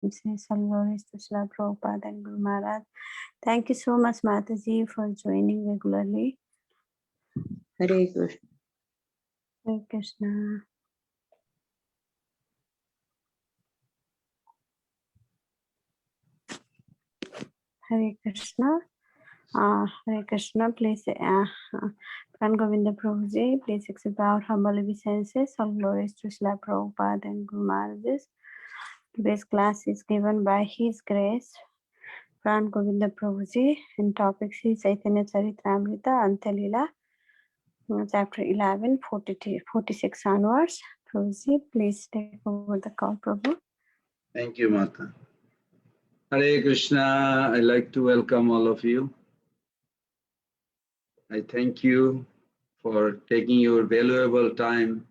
Glories to Srila Prabhupada and Guru Maharaj. Thank you so much, Mataji, for joining regularly. Hare Krishna. Hare Krishna. Hare Krishna. Hare Krishna. Please, Pran Govinda Prabhuji, please accept our humble obeisances. All glories to Srila Prabhupada and Guru Maharaj. Today's class is given by His Grace, Pran Govinda Prabhuji, and topic is Caitanya Caritamrita, Antya Lila, chapter 11, 46 onwards. Prabhuji, please take over the call, Prabhu. Thank you, Mata. Hare Krishna. I'd like to welcome all of you. I thank you for taking your valuable time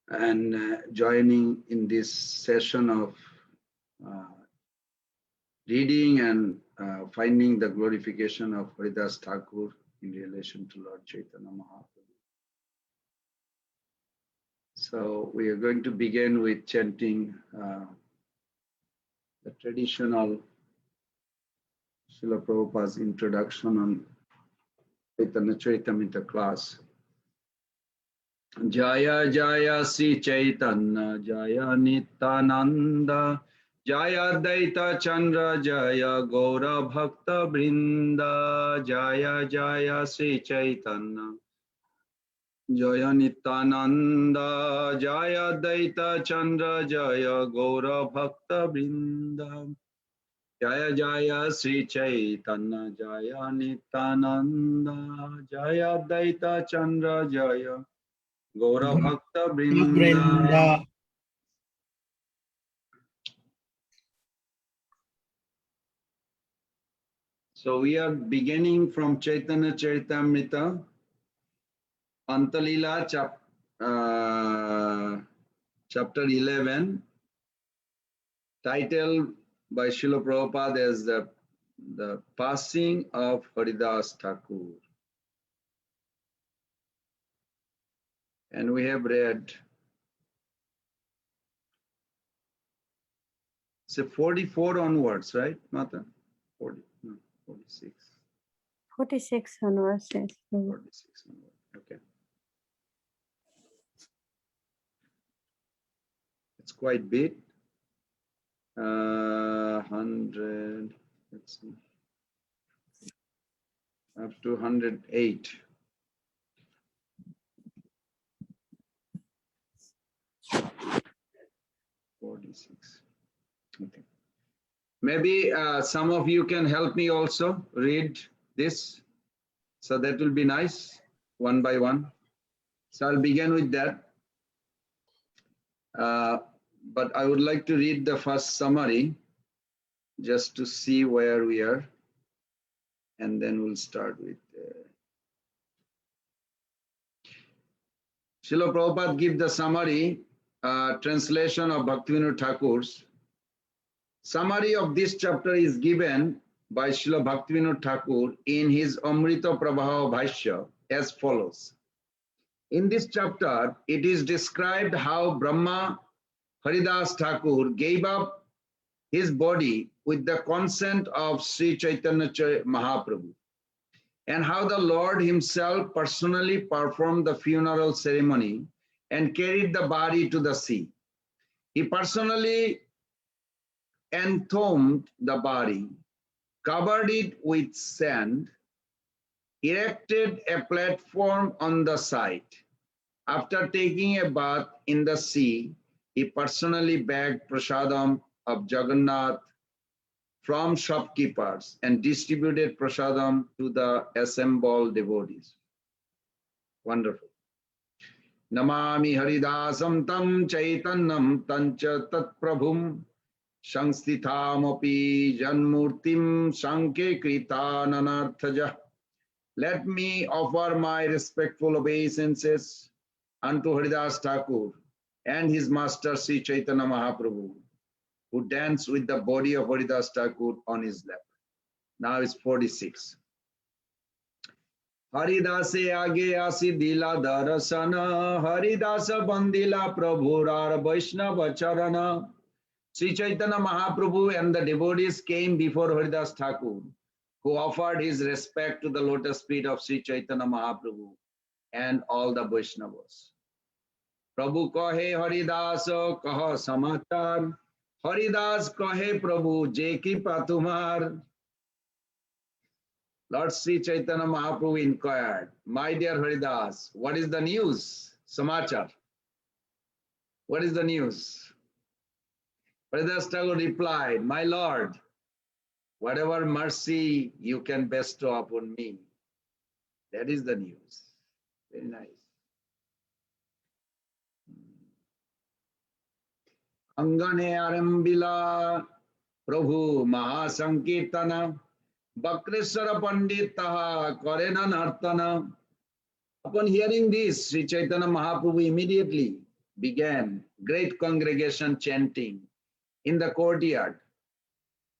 and joining in this session of reading and finding the glorification of Haridas Thakur in relation to Lord Chaitanya Mahaprabhu. So we are going to begin with chanting the traditional Srila Prabhupada's introduction on Chaitanya Charitamrita class. Jaya Jaya Sri Chaitanya Jaya Nityananda Jaya Daita Chandra Jaya Gaura Bhakta Brinda Jaya Jaya Sri Chaitanya Jaya Nityananda Jaya Daita Chandra Jaya Gaura Bhakta Brinda Jaya Jaya Sri Chaitanya Jaya Nityananda Jaya Daita Chandra Jaya Gaura Bhakta Brinda. So we are beginning from Chaitanya Charitamrita, Antya Lila, chapter 11, titled by Srila Prabhupada as the passing of Haridas Thakur. And we have read, so 44 onwards, right, Mata? 40, no, 46. 46 onwards, yes. 46 onwards, okay. It's quite big. 100, let's see, up to 108. Okay. Maybe some of you can help me also read this. So that will be nice, one by one. So I'll begin with that. But I would like to read the first summary just to see where we are. And then we'll start with Srila Prabhupada give the summary, translation of Bhaktivinoda Thakur's. Summary of this chapter is given by Srila Bhaktivinoda Thakur in his Amrita Prabha Bhashya as follows. In this chapter, it is described how Brahma Haridas Thakur gave up his body with the consent of Sri Chaitanya Mahaprabhu, and how the Lord himself personally performed the funeral ceremony and carried the body to the sea. He personally entombed the body, covered it with sand, erected a platform on the site. After taking a bath in the sea, he personally begged prasadam of Jagannath from shopkeepers and distributed prasadam to the assembled devotees. Wonderful. Namami Haridasam tam Chaitanyam tancha tat prabhum Sangstithamapi Janmurtim Sankhe Krita Nanarthaja. Let me offer my respectful obeisances unto Haridas Thakur and his master Sri Chaitanya Mahaprabhu, who danced with the body of Haridas Thakur on his lap. Now it's 46. Haridase age asi dila darasana, Haridasa bandila prabhurar Vaishnava charana, Sri Chaitanya Mahaprabhu and the devotees came before Haridas Thakur, who offered his respect to the lotus feet of Sri Chaitanya Mahaprabhu and all the Vaishnavas. Prabhu kahe Haridas kaha samachar, Haridas kahe Prabhu je kripa tumhar. Lord Sri Chaitanya Mahaprabhu inquired, my dear Haridas, what is the news? Samachar. What is the news? Haridas Thakur replied, my Lord, whatever mercy you can bestow upon me, that is the news. Very nice. Angane arambila Prabhu Mahasankirtana Bakreshwara Panditaha Karena Nartana. Upon hearing this, Sri Chaitanya Mahaprabhu immediately began great congregation chanting in the courtyard.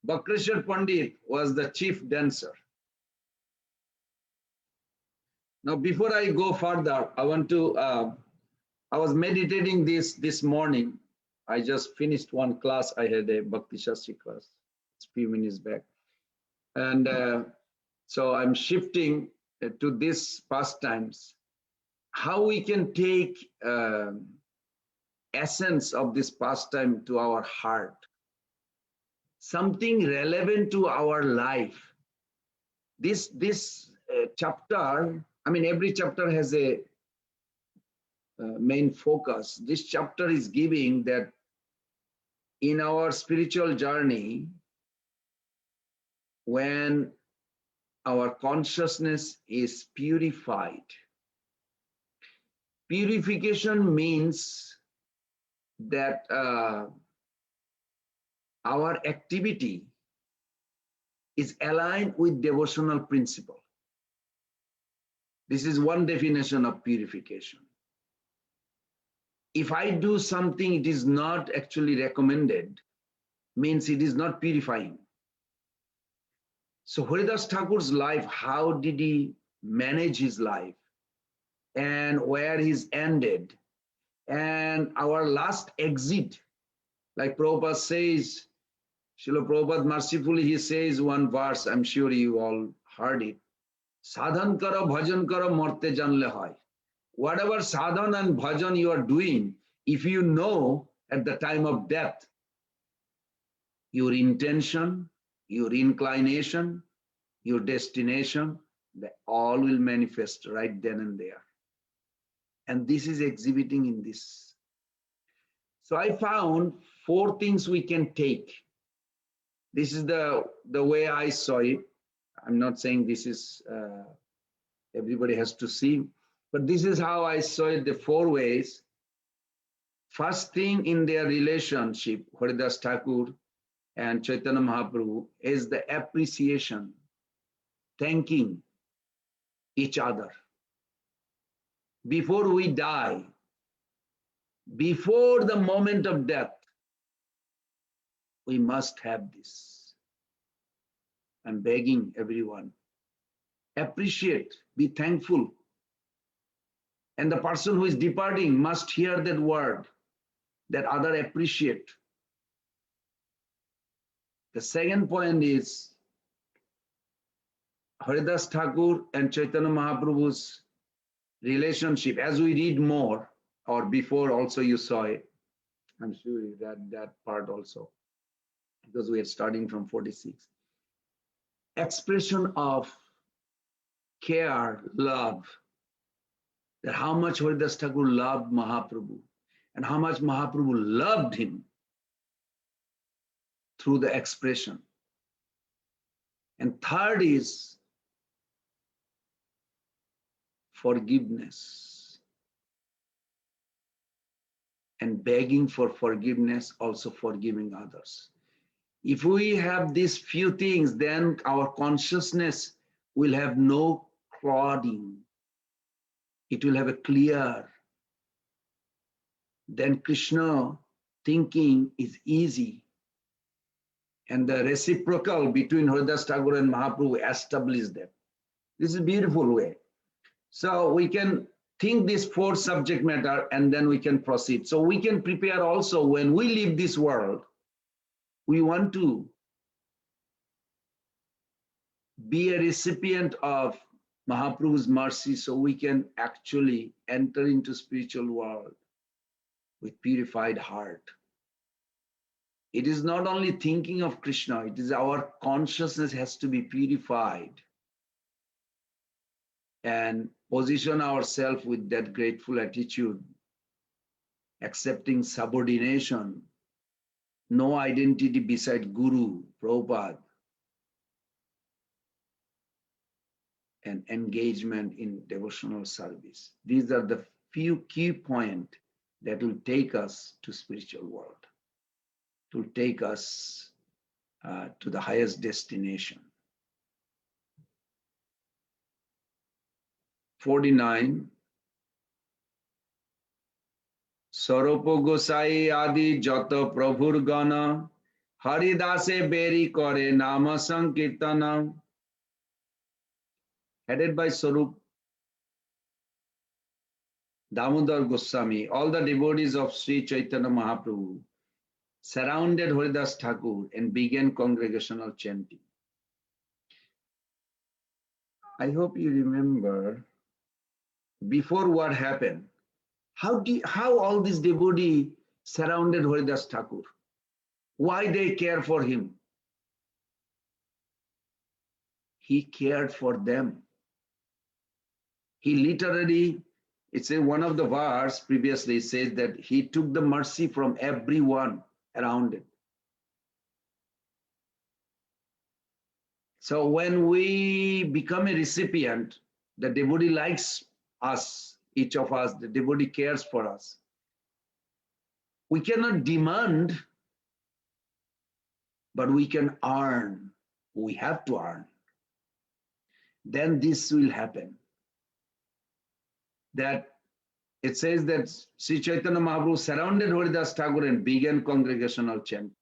Bakreshwar Pandit was the chief dancer. Now, before I go further, I want to, I was meditating this morning. I just finished one class. I had a Bhakti Shastri class. It's a few minutes back. And so I'm shifting to this pastimes, how we can take essence of this pastime to our heart, something relevant to our life. This chapter, I mean, every chapter has a main focus. This chapter is giving that in our spiritual journey, when our consciousness is purified, purification means that our activity is aligned with devotional principle. This is one definition of purification. If I do something it is not actually recommended, means it is not purifying. So Haridas Thakur's life, how did he manage his life and where he's ended? And our last exit, like Prabhupada says, Srila Prabhupada mercifully, he says one verse, I'm sure you all heard it. Sadhan karo, bhajan karo, morte janle hoy. Whatever sadhan and bhajan you are doing, if you know at the time of death, your intention, your inclination, your destination, they all will manifest right then and there. And this is exhibiting in this. So I found 4 things we can take. This is the way I saw it. I'm not saying this is, everybody has to see, but this is how I saw it, the 4 ways. First thing in their relationship, Haridas Thakur and Chaitanya Mahaprabhu, is the appreciation, thanking each other. Before we die, before the moment of death, we must have this. I'm begging everyone, appreciate, be thankful. And the person who is departing must hear that word, that other appreciate. The second point is Haridas Thakur and Chaitanya Mahaprabhu's relationship. As we read more, or before also you saw it, I'm sure you read that part also, because we are starting from 46. Expression of care, love, that how much Haridas Thakur loved Mahaprabhu and how much Mahaprabhu loved him through the expression. And third is forgiveness and begging for forgiveness, also forgiving others. If we have these few things, then our consciousness will have no clouding. It will have a clear. Then Krishna thinking is easy. And the reciprocal between Haridas Thakur and Mahaprabhu established that. This is a beautiful way. So we can think this 4 subject matter and then we can proceed. So we can prepare also when we leave this world, We want to be a recipient of Mahaprabhu's mercy so we can actually enter into spiritual world with purified heart. It is not only thinking of Krishna, it is our consciousness has to be purified and position ourselves with that grateful attitude, accepting subordination, no identity beside Guru, Prabhupada, and engagement in devotional service. These are the few key points that will take us to spiritual world, to take us to the highest destination. 49. Saropo Gosai Adi Jata Prabhur Gana Haridase Beri Kore Nama Sankirtana. Headed by Sarup Damodar Goswami, all the devotees of Sri Chaitanya Mahaprabhu surrounded Haridas Thakur and began congregational chanting. I hope you remember before what happened. How all these devotees surrounded Haridas Thakur? Why they care for him? He cared for them. He literally, it's one of the verse previously says that he took the mercy from everyone around it. So when we become a recipient, the devotee likes us, each of us, the devotee cares for us. We cannot demand, but we can earn. We have to earn. Then this will happen. That it says that Sri Chaitanya Mahaprabhu surrounded Haridas Thakur and began congregational chanting.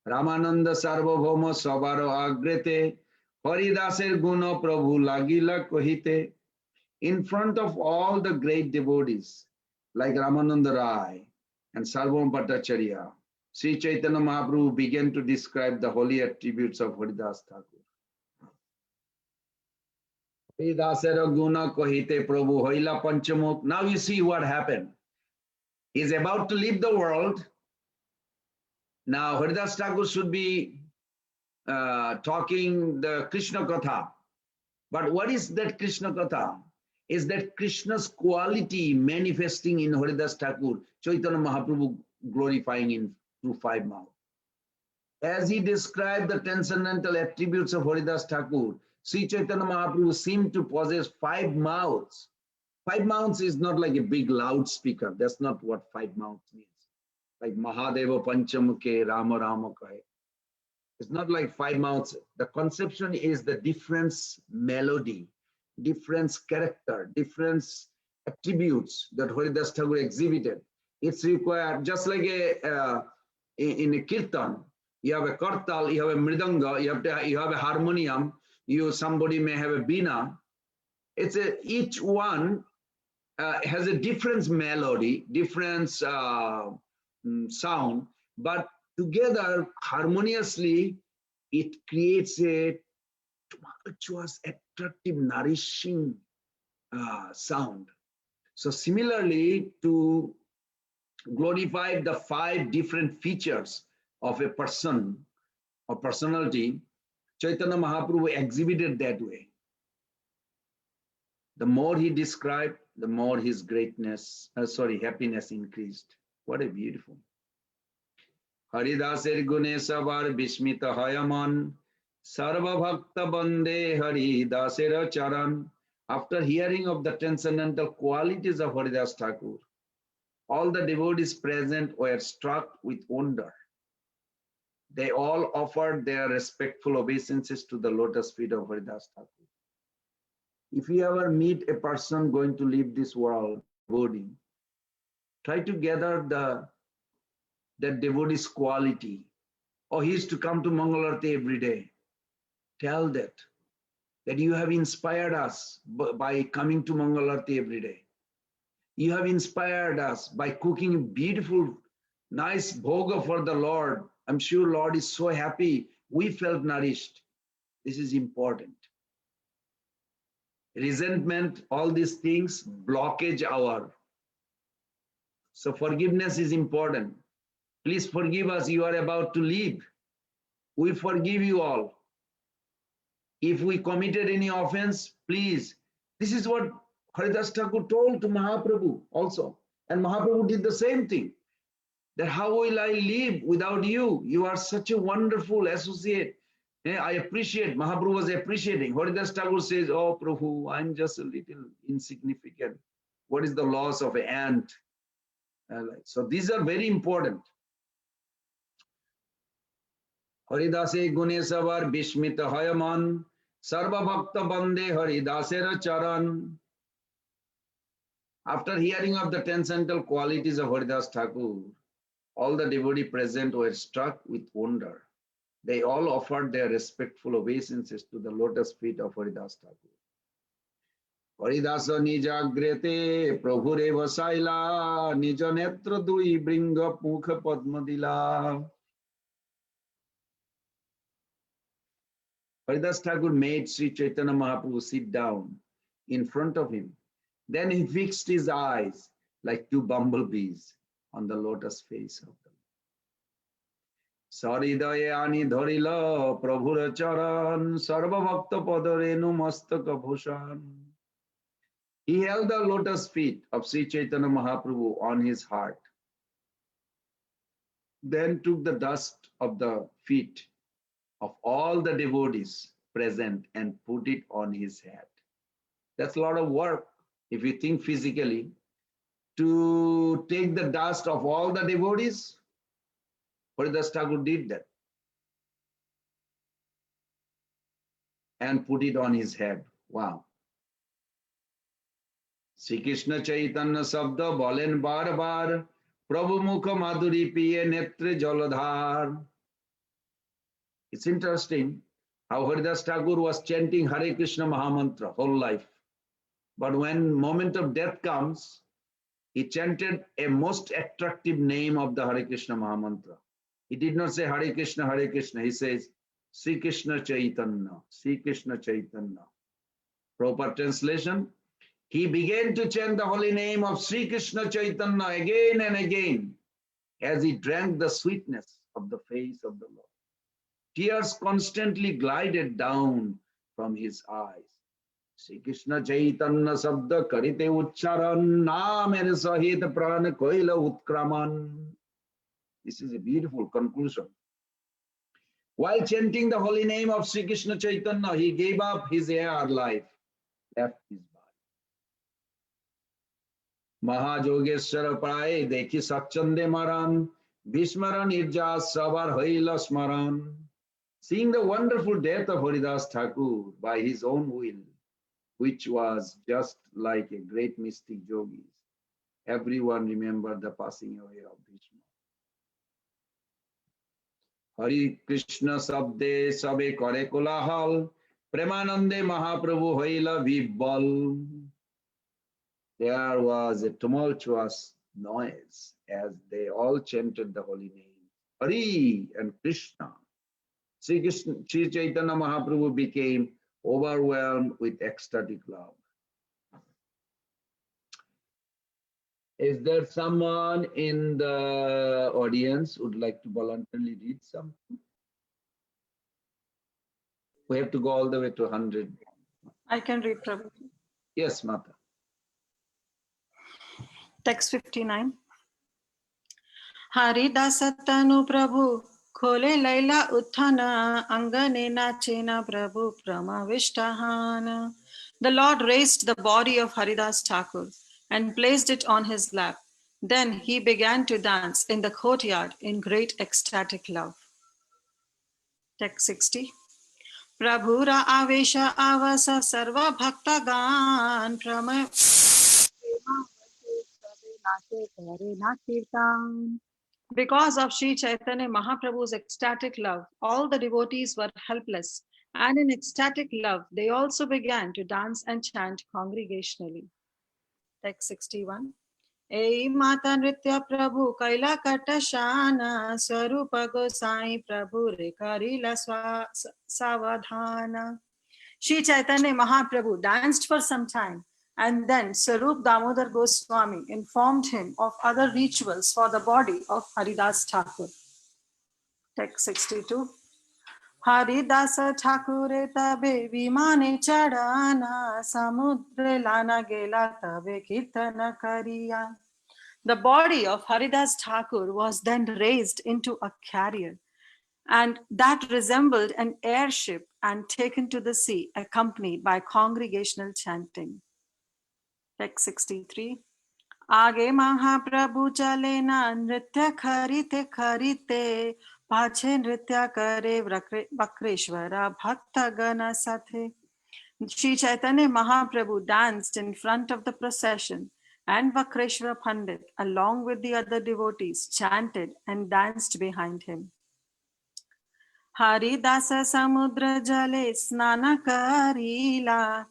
Ramananda Sarvabhauma Sabaro Agrete Haridaser Guna Prabhu Lagila Kohite. In front of all the great devotees like Ramananda Rai and Sarvabhauma Bhattacharya, Sri Chaitanya Mahaprabhu began to describe the holy attributes of Haridas Thakur. Haridasera Guna Kohite Prabhu Hoila Panchamuk. Now you see what happened. He's about to leave the world. Now Haridas Thakur should be talking the Krishna Katha. But what is that Krishna Katha? Is that Krishna's quality manifesting in Haridas Thakur, Chaitanya Mahaprabhu glorifying in through 5 mouths. As he described the transcendental attributes of Haridas Thakur, Sri Chaitanya Mahaprabhu seemed to possess 5 mouths. 5 mouths is not like a big loudspeaker. That's not what 5 mouths means. Like Mahadeva Panchamukhe Rama Rama Kahe. It's not like 5 mouths. The conception is the different melody, different character, different attributes that Haridas Thakur exhibited. It's required, just like in a kirtan, you have a kartal, you have a mridanga, you have a harmonium, somebody may have a veena. Each one has a different melody, different sound, but together harmoniously it creates a tumultuous, attractive, nourishing sound. So similarly, to glorify the 5 different features of a person or personality, Chaitanya Mahaprabhu exhibited that way. The more he described, the more his happiness increased. What a beautiful. Haridaser Gune Sabar Bishmita Hayaman Sarva Bhakta Bande Haridasera Charan. After hearing of the transcendental qualities of Haridas Thakur, all the devotees present were struck with wonder. They all offered their respectful obeisances to the lotus feet of Haridas Thakur. If you ever meet a person going to leave this world, devotee, try to gather that devotee's quality. Oh, he used to come to Mangalarti every day. Tell that you have inspired us by coming to Mangalarti every day. You have inspired us by cooking beautiful, nice bhoga for the Lord I'm sure Lord is so happy. We felt nourished. This is important. Resentment, all these things, blockage our. So forgiveness is important. Please forgive us. You are about to leave. We forgive you all. If we committed any offense, please. This is what Haridas Thakur told to Mahaprabhu also. And Mahaprabhu did the same thing. That how will I live without you? You are such a wonderful associate. I appreciate, Mahaprabhu was appreciating. Haridas Thakur says, oh Prabhu, I'm just a little insignificant. What is the loss of an ant? So these are very important. Haridase Gune Savar Bishmita Hayaman Sarva Bhakta Bande Haridasera Charan. After hearing of the transcendental qualities of Haridas Thakur, all the devotees present were struck with wonder. They all offered their respectful obeisances to the lotus feet of Haridas Thakur. Haridasa Nijagrete Prabhure Vasaila Nija Netra Dui Bringa Mukha Padmadila. Haridas Thakur made Sri Chaitanya Mahaprabhu sit down in front of him. Then he fixed his eyes like two bumblebees on the lotus face of the Lord. Saridaye ani dharila prabhura charan sarva bhakta padarenu mastaka bhushan. He held the lotus feet of Sri Chaitanya Mahaprabhu on his heart. Then took the dust of the feet of all the devotees present and put it on his head. That's a lot of work, if you think physically, to take the dust of all the devotees. Haridas Thakur did that and put it on his head. Wow. Sri Krishna Chaitanya Sabda bolen bar bar Prabhu Mukha Madhuri Piye Netre Jaladhar. It's interesting how Haridas Thakur was chanting Hare Krishna Mahamantra whole life. But when moment of death comes, he chanted a most attractive name of the Hare Krishna Mahamantra. He did not say Hare Krishna, Hare Krishna. He says Sri Krishna Chaitanya, Sri Krishna Chaitanya. Proper translation, he began to chant the holy name of Sri Krishna Chaitanya again and again as he drank the sweetness of the face of the Lord. Tears constantly glided down from his eyes. Sri Krishna Chaitanya Sabda Karite Ucharan Namere Sahit Pran Koila Utkraman. This is a beautiful conclusion. While chanting the holy name of Sri Krishna Chaitanya, he gave up his air life, left his body. Mahajogeshwara Prai Dekhi Satchande Maran Vishmaran Irja Savar Haila Smaran. Seeing the wonderful death of Haridas Thakur by his own will, which was just like a great mystic yogis, everyone remembered the passing away of Bhishma. Hari Krishna Sabde Sabe Kare Kolahal Premanande Mahaprabhu Haila Vibal. There was a tumultuous noise as they all chanted the holy name. Hari and Krishna. Sri Chaitanya Mahaprabhu became overwhelmed with ecstatic love. Is there someone in the audience who would like to voluntarily read something? We have to go all the way to 100. I can read, Prabhu. Yes, Mata. Text 59. Haridasatanu Prabhu Khole Laila Uthana Angane Nachena Prabhu Pramavishtahana. The Lord raised the body of Haridas Thakur and placed it on his lap. Then he began to dance in the courtyard in great ecstatic love. Text 60. Prabhura Avesha Avasa Sarva Bhakta Gan Prama. Because of Sri Chaitanya Mahaprabhu's ecstatic love, all the devotees were helpless, and in ecstatic love, they also began to dance and chant congregationally. Text 61. Ei Mata Nritya Prabhu Kaila Katashana Swarupa Gosai Prabhu Rekarila Savadhana. Sri Chaitanya Mahaprabhu danced for some time, and then Sarup Damodar Goswami informed him of other rituals for the body of Haridas Thakur. Text 62. Haridasa Thakure tabe vimane chadana samudre lana gela tabe kirtana kariya. The body of Haridas Thakur was then raised into a carrier, and that resembled an airship, and taken to the sea, accompanied by congregational chanting. Text 63. Aage Mahaprabhu chale na nritya kharite kharite pache nritya kare Vakreshwara bhakta gana sathe. Sri Chaitanya Mahaprabhu danced in front of the procession, and Vakreshwara Pandit, along with the other devotees, chanted and danced behind him. Haridasa samudra jale snana karila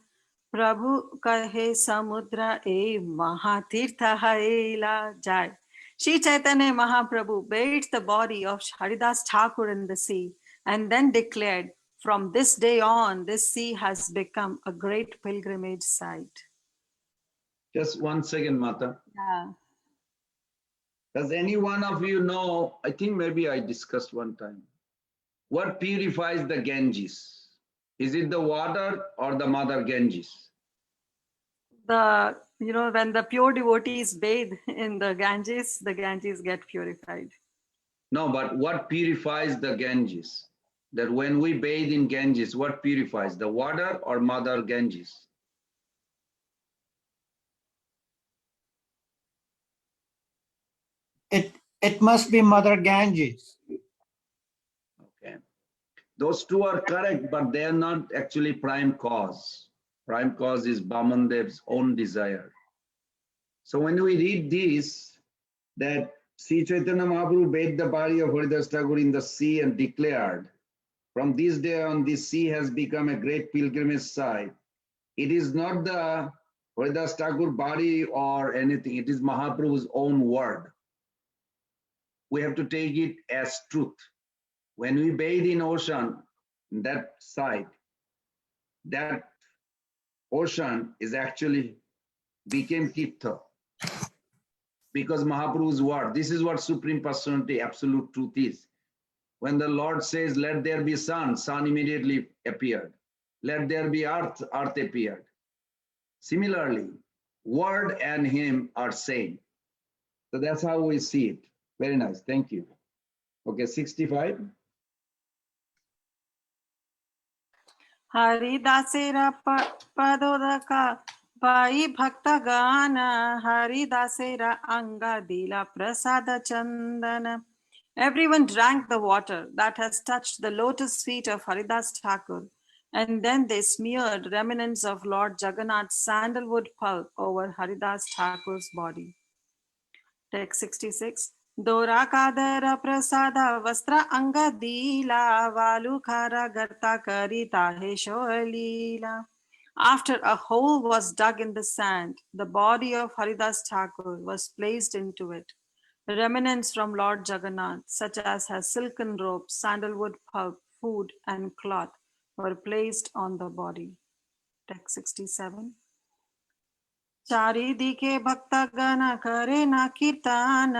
Prabhu kahe samudra e mahatirtha haila jai. Sri Chaitanya Mahaprabhu bathed the body of Haridas Thakur in the sea and then declared, from this day on, this sea has become a great pilgrimage site. Just 1 second, Mata. Yeah. Does any one of you know, I think maybe I discussed one time, what purifies the Ganges? Is it the water or the mother Ganges? When the pure devotees bathe in the Ganges get purified. No, but what purifies the Ganges? That when we bathe in Ganges, what purifies, the water or mother Ganges? It must be Mother Ganges. Okay. Those two are correct, but they are not actually prime cause. Prime cause is Bamandev's own desire. So when we read this, that Sri Chaitanya Mahaprabhu bathed the body of Haridas Thakur in the sea and declared, from this day on, this sea has become a great pilgrimage site. It is not the Haridas Thakur body or anything. It is Mahaprabhu's own word. We have to take it as truth. When we bathe in ocean, that site, that ocean is actually became Tirtha because Mahaprabhu's word. This is what Supreme Personality, absolute truth is. When the Lord says, let there be sun, sun immediately appeared. Let there be earth, earth appeared. Similarly, word and him are same. So that's how we see it. Very nice, thank you. Okay, 65. Haridasera padodaka Pai Bhakta Gana Haridasera Anga Dila Prasada Chandana. Everyone drank the water that has touched the lotus feet of Haridas Thakur, and then they smeared remnants of Lord Jagannath's sandalwood pulp over Haridas Thakur's body. Text 66. Dora kadara prasada vastra anga dila valu khara garta karita hesholila. After a hole was dug in the sand, the body of Haridas Thakur was placed into it. Remnants from Lord Jagannath, such as his silken robe, sandalwood pulp, food, and cloth, were placed on the body. Text 67. चारिदिके भक्तगण करे न कीर्तन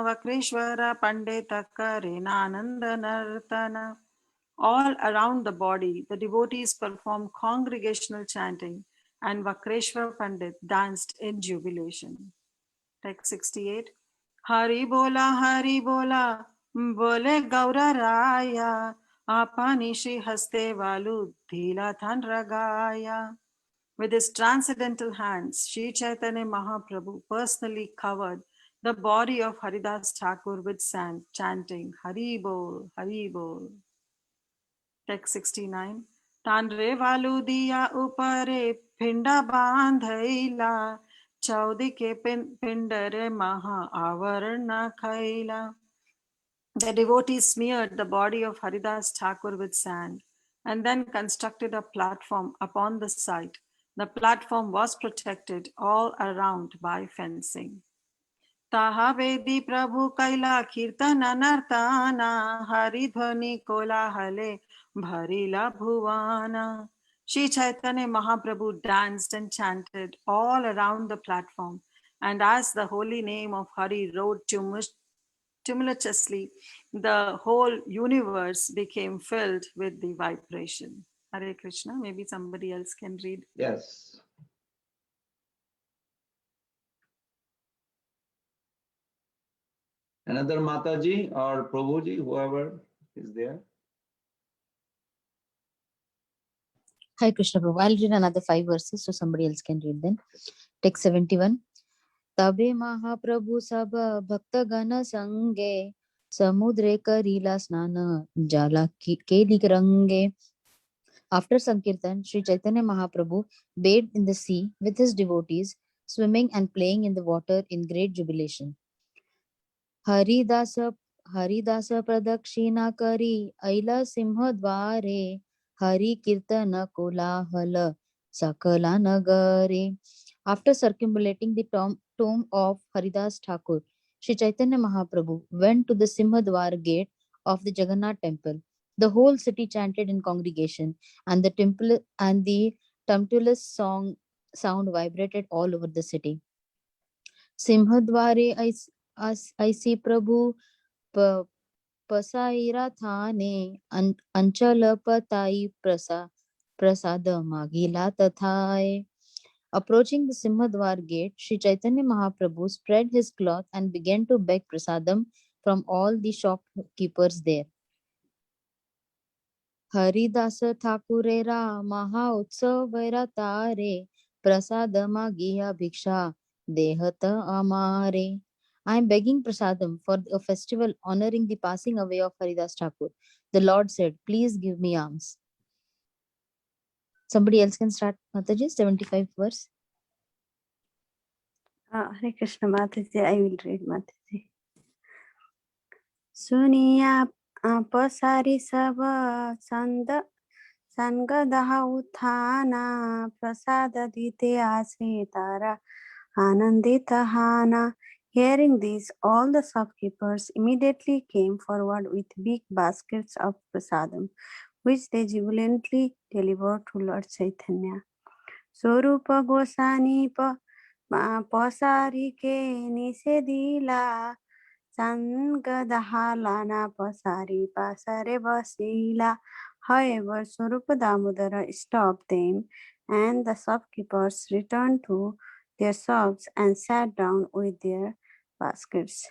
वक्रेश्वर पंडित करे नानंद नर्तन. All around the body, the devotees performed congregational chanting, and Vakreshwar Pandit danced in jubilation. Text 68. Hari bola, bole Gaura Raya, apani Shri Haste Valu Dhila Than Ragaya. With his transcendental hands, Sri Chaitanya Mahaprabhu personally covered the body of Haridas Thakur with sand, chanting Hari Bol, Hari Bol. Text 69. Tanre valu diya upare pinda bandhaila chaudi ke pindare maha avarna khaila. The devotees smeared the body of Haridas Thakur with sand and then constructed a platform upon the site. The platform was protected all around by fencing. ताहा वेदी प्रभु कैला कीर्तन नर्तना हरि ध्वनि कोलाहले bharila bhuvana. Sri Chaitanya Mahaprabhu danced and chanted all around the platform, and as the holy name of Hari rode tumultuously, the whole universe became filled with the vibration. Hare Krishna. Maybe somebody else can read. Yes. Another Mataji or Prabhuji, whoever is there. Hi Krishna Prabhu. I'll read another 5 verses so somebody else can read them. Text 71. तबे महाप्रभु सब भक्त गण संगे समुद्रे करीला स्नान जाला केली रंगे. After Sankirtan, Sri Chaitanya Mahaprabhu bathed in the sea with his devotees, swimming and playing in the water in great jubilation. Haridasa Pradakshina Kari Aila Simha Dware Hari Kirtana Kolahal Sakala Nagare. After circumambulating the tomb of Haridas Thakur, Sri Chaitanya Mahaprabhu went to the Simhadwar gate of the Jagannath temple. The whole city chanted in congregation, and the tumultuous sound vibrated all over the city. Simhadware ऐसी प्रभु पसाईरा थाने अंचल पताई प्रसाद मागिला तथाए. Approaching the Simhadwar gate, Sri Chaitanya Mahaprabhu spread his cloth and began to beg prasadam from all the shopkeepers there. Haridasa Thakurera Maha Utsavera Tare Prasadama Giya Bhiksha Dehata Amare. I am begging prasadam for a festival honoring the passing away of Haridas Thakur. The Lord said, please give me alms. Somebody else can start, Mataji, 75 verse. Hare Krishna Mataji, I will read Mataji. Suniya pasari sava Sangadaha uthana prasada dite asritara ananditahana. Hearing this, all the shopkeepers immediately came forward with big baskets of prasadam, which they jubilantly delivered to Lord Chaitanya. Swarupa Gosani pasari ke nisedila Sangadahalana pasari pasare basila. However, Swarupa Damodara stopped them, and the shopkeepers returned to their shops and sat down with their baskets.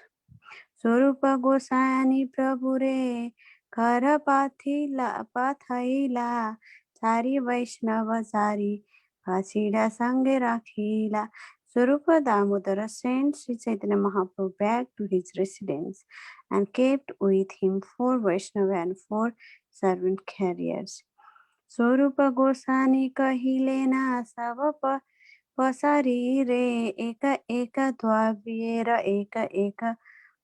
Swarupa Goswami Prabhure Karapathila Pathaila Sari Vaishnava Sari Pasida Sange Rakhila. Swarupa Damodara sent Sri Chaitanya Mahaprabhu back to his residence and kept with him 4 Vaishnava and 4 servant carriers. Swarupa Goswami kahilena sava pasari re eka eka dvavyera eka eka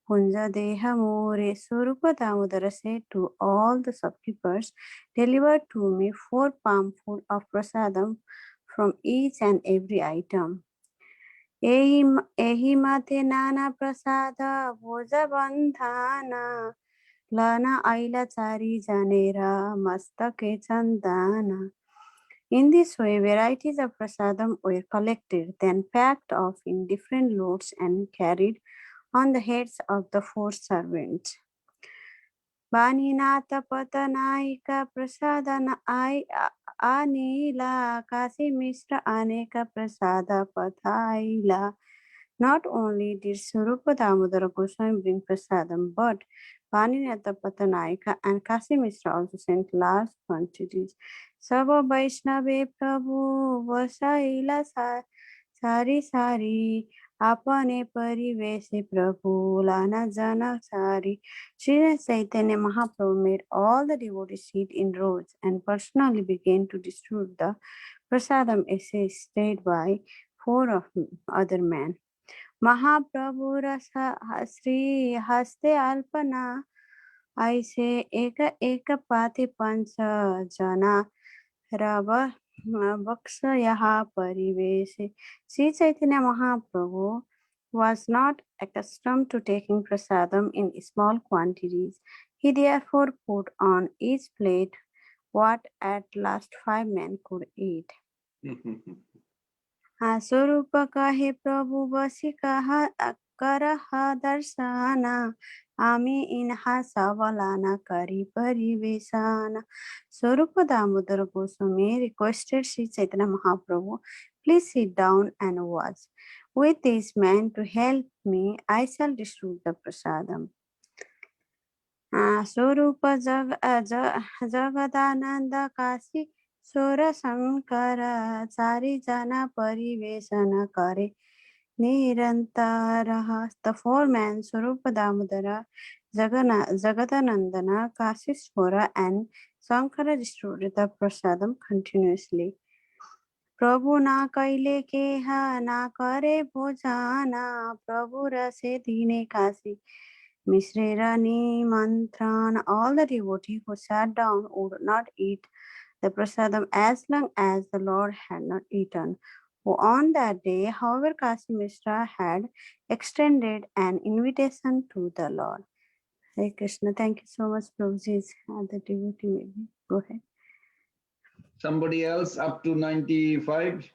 Kunja Deha More. Swarupa Damodara said to all the shopkeepers, deliver to me 4 palmfuls of prasadam from each and every item. Ehi mate nana prasada bhoja bandhana lana aila chari janera mastake chandana. In this way, varieties of prasadam were collected, then packed off in different loads and carried on the heads of the 4 servants. Baninata Patanaika Prasadana Anila Kasi Mishra Aneka Prasada Pathaila. Not only did Swarupa Damodara Goswami bring prasadam, but Baninata Patanaika and Kasi Mishra also sent large quantities. Sava Vaishnave Prabhu Vasaila Sari Sari Apane Parivese Prabhu Lana Jana Sari. Sri Chaitanya Mahaprabhu made all the devotees sit in rows and personally began to distribute the prasadam assisted by 4 of other men. Mahaprabhu Rasa Sri Haste Alpana Aise Eka Eka Pati Pancha Jana Rava Baksa Yaha Parivese. Sri Chaitanya Mahaprabhu was not accustomed to taking prasadam in small quantities. He therefore put on each plate what at last 5 men could eat. स्वरूप कहे प्रभु बसी कहा करह दर्शना आमी इन्हा सबलाना करी परिवेशना. Swarupa Damodara Goswami requested Sri Chaitanya Mahaprabhu, please sit down and watch. With these men to help me, I shall distribute the prasadam. स्वरूप जगदानंद काशी सोर शंकर चारि जना परिवेशन करे निरंतर. The four men Swarupa Damodara, Jagadanandana, Kasishwara and Shankara distributed the prasadam continuously. प्रभु ना कैले केहा ना करे भोजना प्रभु रसे दीने काशी मिश्रेर निमंत्रण. All the devotees who sat down would not eat the prasadam as long as the Lord had not eaten. On that day, however, Kasi Mishra had extended an invitation to the Lord. Hare Krishna. Thank you so much, Prabhuji. The devotee maybe. Go ahead. Somebody else up to 95?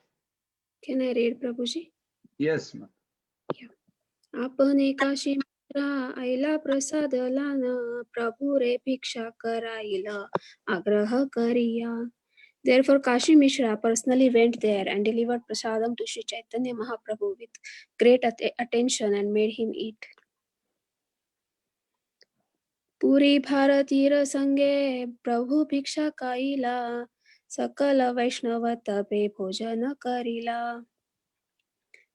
Can I read, Prabhuji? Yes, ma'am. आपने काशी मित्रा आईला प्रसाद लाना प्रभु रे भिक्षा कराईला आग्रह करिया. Therefore, Kashi Mishra personally went there and delivered prasadam to Sri Chaitanya Mahaprabhu with great attention and made him eat. पूरी भारतीय संगे प्रभु भिक्षा काईला सकल वैष्णव तपे भोजन करिला.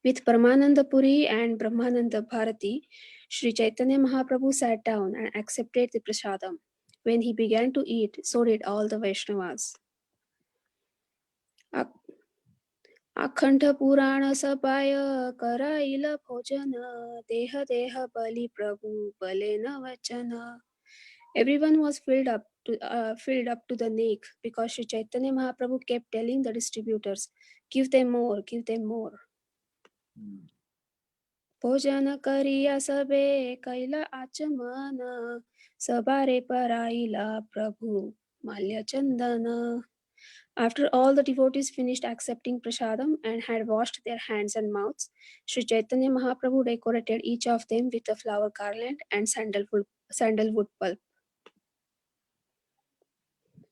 With Paramananda Puri and Brahmananda Bharati, Sri Chaitanya Mahaprabhu sat down and accepted the prasadam. When he began to eat, so did all the Vaishnavas. अखंड पुराण सपाय कराइल भोजन देह देह बलि प्रभु बले न वचन. Everyone was filled up to the neck because Sri Chaitanya Mahaprabhu kept telling the distributors, give them more, give them more. भोजन करिया सबे कैला आचमन सबारे पराइला प्रभु माल्य चंदन. After all the devotees finished accepting prasadam and had washed their hands and mouths, Sri Chaitanya Mahaprabhu decorated each of them with a flower garland and sandalwood pulp.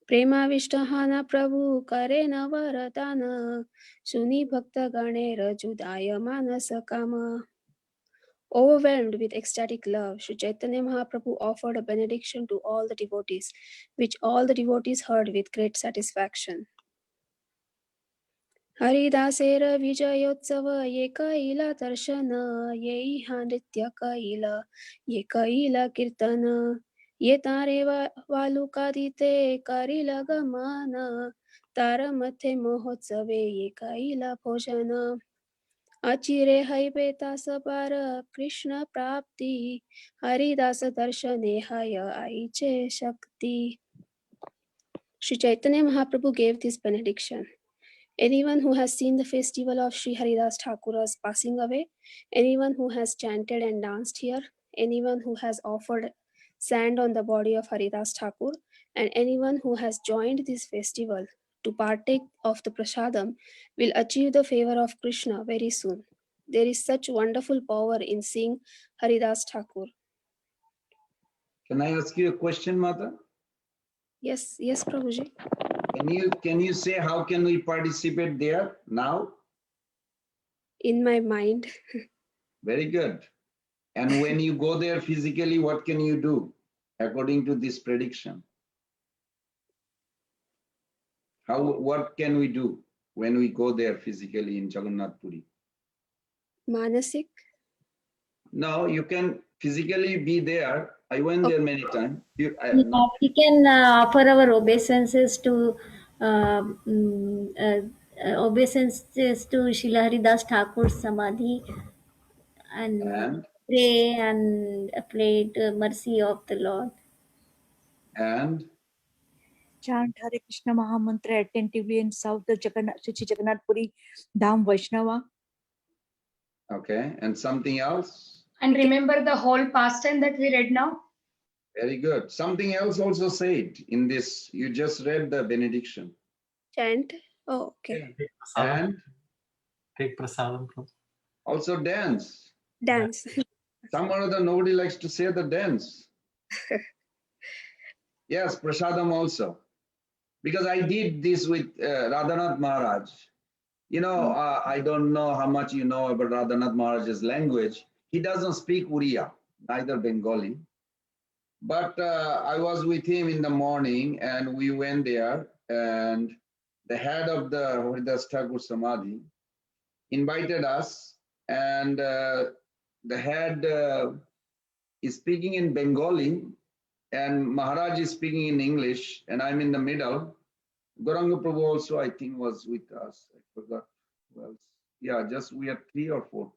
प्रेमाविष्टहाना प्रभु करे न वरदान सुनी भक्त गणे रजुदाय मानस काम. Overwhelmed with ecstatic love, Sri Chaitanya Mahaprabhu offered a benediction to all the devotees, which all the devotees heard with great satisfaction. हरिदासेर विजयोत्सव ये कैला दर्शन ये हा नृत्य कैला ये कैला कीर्तन ये तारे वालुकादिते करिल गमन तार मथे महोत्सवे ये कैला भोजन. अचिरे है बेतास पार कृष्ण प्राप्ति हरिदास दर्शने हय आईचे शक्ति. Sri Chaitanya Mahaprabhu gave this benediction. Anyone who has seen the festival of Sri Haridas Thakura's passing away, anyone who has chanted and danced here, anyone who has offered sand on the body of Haridas Thakur, and anyone who has joined this festival to partake of the prasadam will achieve the favor of Krishna very soon. There is such wonderful power in seeing Haridas Thakur. Can I ask you a question, Mata? Yes, Prabhuji. Can you say how can we participate there now? In my mind. Very good. And when you go there physically, what can you do according to this prediction? What can we do when we go there physically in Jagannath Puri? Manasik? No, you can physically be there. I went there many times. We can offer our obeisances to obeisances to Srila Haridas Thakur's Samadhi and pray and plead mercy of the Lord. And chant Hare Krishna Mahamantra attentively and south the Jagannath Puri Dham Vaishnava. Okay, and something else? And remember the whole pastime that we read now? Very good. Something else also said in this. You just read the benediction. Chant. Oh, okay. And take prasadam from. Also dance. Dance. Some or other, nobody likes to say the dance. Yes, prasadam also. Because I did this with Radhanath Maharaj. You know, I don't know how much you know about Radhanath Maharaj's language. He doesn't speak Uriya, neither Bengali. But I was with him in the morning and we went there, and the head of the Haridas Thakur Samadhi invited us, and the head is speaking in Bengali and Maharaj is speaking in English, and I'm in the middle. Gauranga Prabhu also, I think, was with us. I forgot who else. Yeah, just we had 3 or 4.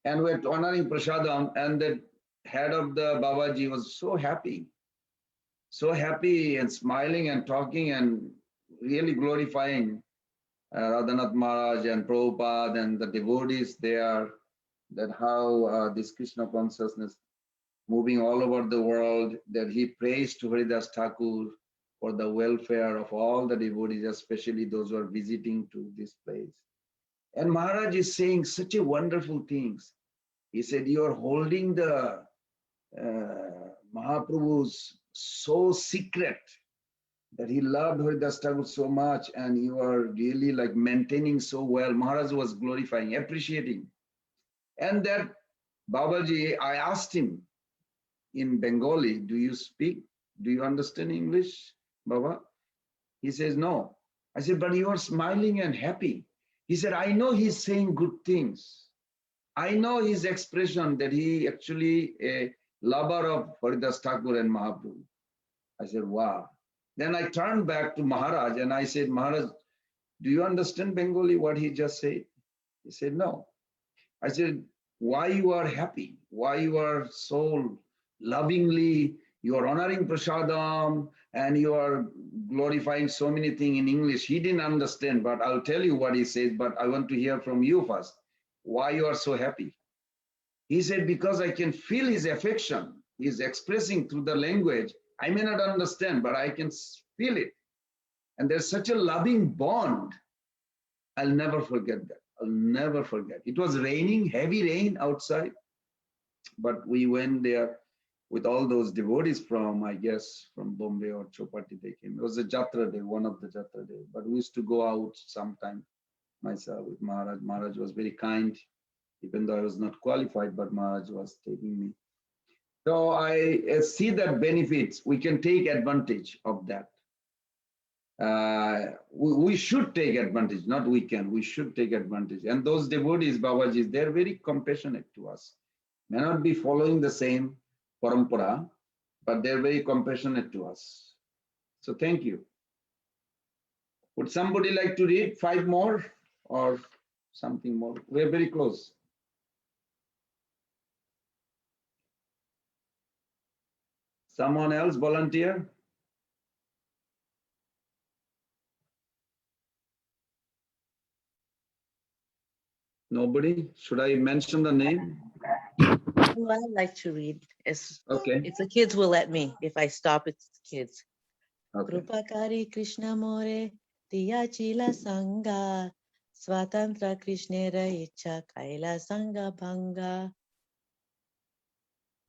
And we're honoring Prasadam, and the head of the Babaji was so happy and smiling and talking and really glorifying Radhanath Maharaj and Prabhupada and the devotees there, that how this Krishna consciousness moving all over the world, that he prays to Haridas Thakur for the welfare of all the devotees, especially those who are visiting to this place. And Maharaj is saying such a wonderful things. He said, you are holding the Mahaprabhu's so secret that he loved Haridas Thakur so much, and you are really like maintaining so well. Maharaj was glorifying, appreciating. And that Babaji, I asked him in Bengali, do you understand English, Baba? He says, no. I said, but you are smiling and happy. He said, I know he's saying good things. I know his expression that he actually a lover of Haridas Thakur and Mahaprabhu. I said, wow. Then I turned back to Maharaj and I said, Maharaj, do you understand Bengali, what he just said? He said, no. I said, why you are happy? Why you are so lovingly, you are honoring Prasadam and you are glorifying so many things in English. He didn't understand, but I'll tell you what he says, but I want to hear from you first. Why you are so happy? He said, because I can feel his affection. He's expressing through the language. I may not understand, but I can feel it. And there's such a loving bond. I'll never forget that. I'll never forget. It was raining, heavy rain outside, but we went there with all those devotees from, I guess, from Bombay or Chopati they came. It was a Jatra day, one of the Jatra day, but we used to go out sometime myself with Maharaj. Maharaj was very kind, even though I was not qualified, but Maharaj was taking me. So I see that benefits, we can take advantage of that. We should take advantage, not we can, we should take advantage. And those devotees, Babajis, they're very compassionate to us. May not be following the same parampara, but they're very compassionate to us. So thank you. Would somebody like to read 5 more or something more? We're very close. Someone else volunteer? Nobody? Should I mention the name? Well, I'd like to read. Okay. If the kids will let me. If I stop, it's the kids. Okay. Krupakari Krishna More Tiya Chila Sangha Swatantra Krishnera Icha Kaila Sangha Bhanga.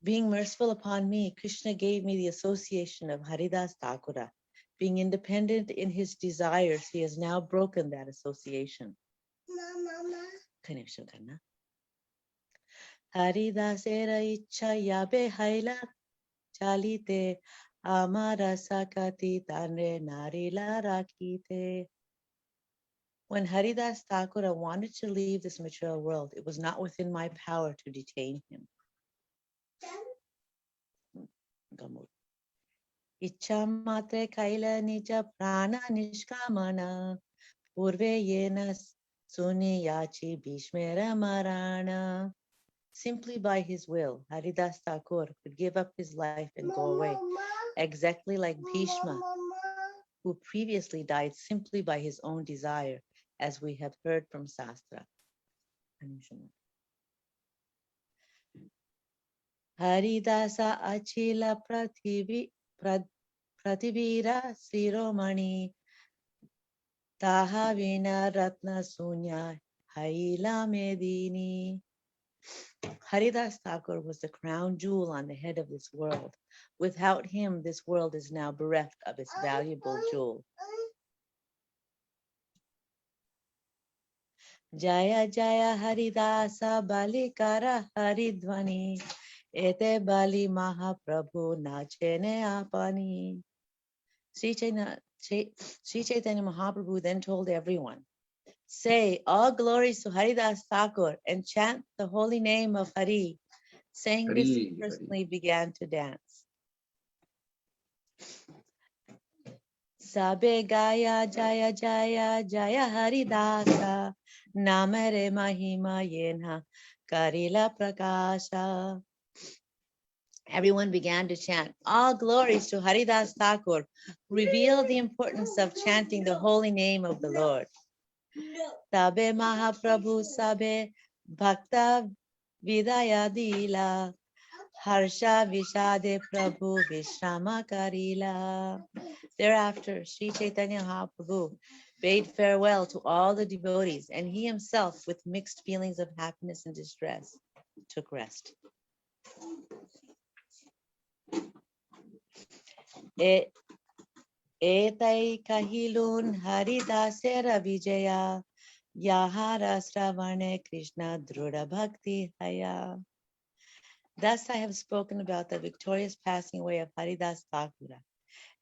Being merciful upon me, Krishna gave me the association of Haridas Thakura. Being independent in his desires, he has now broken that association. Haridasera Icha Yabe Haila Chalite Amara Sakati Tanre Narila Rakite. When Haridas Thakura wanted to leave this material world, it was not within my power to detain him. Icha matre kaila nija prana nishkamana purve yenas suni yachi bhishmera marana. Simply by his will, Haridas Thakur could give up his life and go away, exactly like Bhishma, who previously died simply by his own desire, as we have heard from Sastra. Haridasa Achila Prativira Siromani Taha Vina Ratna Sunya Haila Medini. Haridas Thakur was the crown jewel on the head of this world. Without him, this world is now bereft of its valuable jewel. Jaya Jaya Haridasa Balikara Haridvani Ete Bali Mahaprabhu Nachene Apani. Sri Chaitanya Mahaprabhu then told everyone, say all glories to Haridas Thakur and chant the holy name of Hari. Saying this, he personally began to dance. Sabe Gaya Jaya Jaya Jaya Haridasa Namare Mahima Yenha Karila Prakasha. Everyone began to chant, all glories to Haridas Thakur, revealed the importance of chanting the holy name of the Lord. Tabe Mahaprabhu Sabe Bhakta Vidaya Dila Harsha Vishade Prabhu Vishrama Karila. Thereafter, Sri Chaitanya Mahaprabhu bade farewell to all the devotees, and he himself, with mixed feelings of happiness and distress, took rest. Etai kahilun haridasera vijaya yahara sravane Krishna druda bhakti haya. Thus I have spoken about the victorious passing away of Haridas Thakura.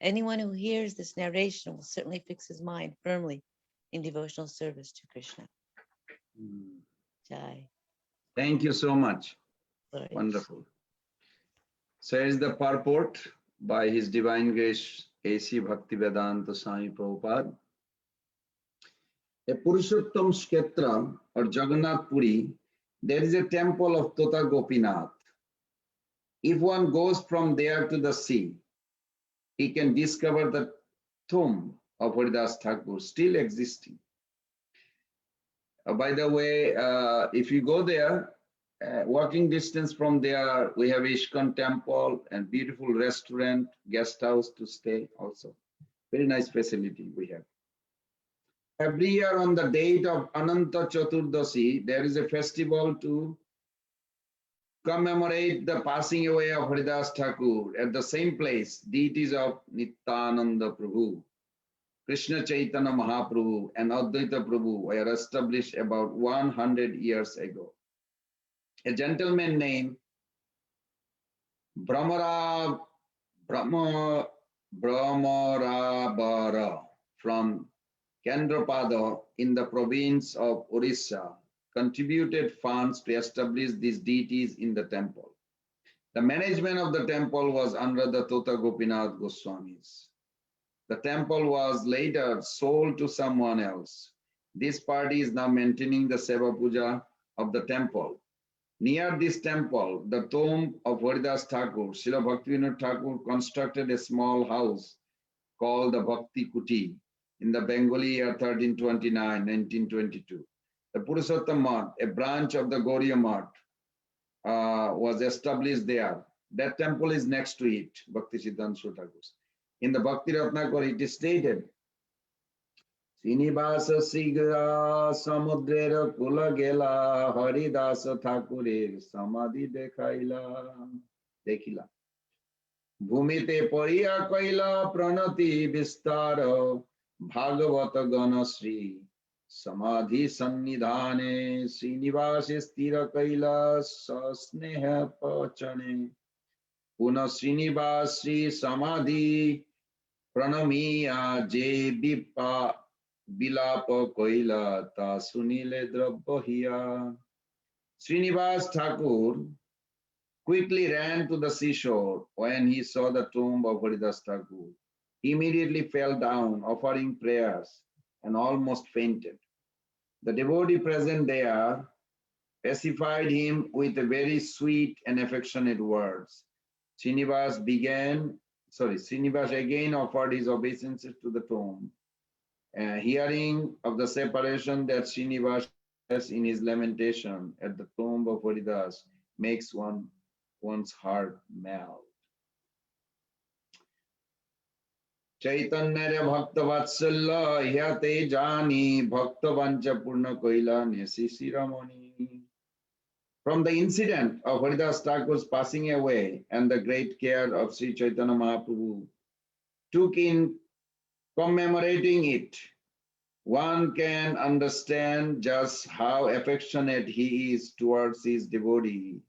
Anyone who hears this narration will certainly fix his mind firmly in devotional service to Krishna. Jai. Thank you so much. Glory. Wonderful. So here's the purport by His Divine Grace A.C. Bhaktivedanta Swami Prabhupada. A Purushottam Kshetra or Jagannath Puri, there is a temple of Tota Gopinath. If one goes from there to the sea, he can discover the tomb of Haridas Thakur still existing. By the way, if you go there, walking distance from there, we have Ishkan temple and beautiful restaurant, guest house to stay also. Very nice facility we have. Every year on the date of Ananta Chaturdasi, there is a festival to commemorate the passing away of Haridas Thakur. At the same place, deities of Nityananda Prabhu, Krishna Chaitanya Mahaprabhu, and Advaita Prabhu were established about 100 years ago. A gentleman named Brahmarabara from Kendrapada in the province of Orissa contributed funds to establish these deities in the temple. The management of the temple was under the Tota Gopinath Goswamis. The temple was later sold to someone else. This party is now maintaining the Seva Puja of the temple. Near this temple, the tomb of Haridas Thakur, Srila Bhaktivinoda Thakur constructed a small house called the Bhakti Kuti in the Bengali year 1922. The Purushottam Math, a branch of the Gauriya Math, was established there. That temple is next to it, Bhakti Siddhanta Thakur's. In the Bhakti Ratnakar, it is stated, Srinivasa Sigra Samudrera Kula Gela Haridasa Thakurer Samadhi Dekhila Bhumite Pariya Kaila Pranati Vistara Bhagavata Ganasri Samadhi Sannidhane Srinivasa Stira Kaila Sasneha Pachane Puna Srinivasi Samadhi Pranamiya Je Bipa Bilapa Koila Ta Sunile Drabbahiya. Srinivas Thakur quickly ran to the seashore when he saw the tomb of Haridas Thakur. He immediately fell down, offering prayers, and almost fainted. The devotee present there pacified him with a very sweet and affectionate words. Srinivas again offered his obeisances to the tomb. Hearing of the separation that Srinivas has in his lamentation at the tomb of Haridas makes one one's heart melt. Caitanya Bhakta Vatsalya Hyate Jani Bhakta Vancha Purna Koila Nesisi Ramani. From the incident of Haridas Thakur's passing away and the great care of Sri Chaitanya Mahaprabhu took in commemorating it, one can understand just how affectionate he is towards his devotee.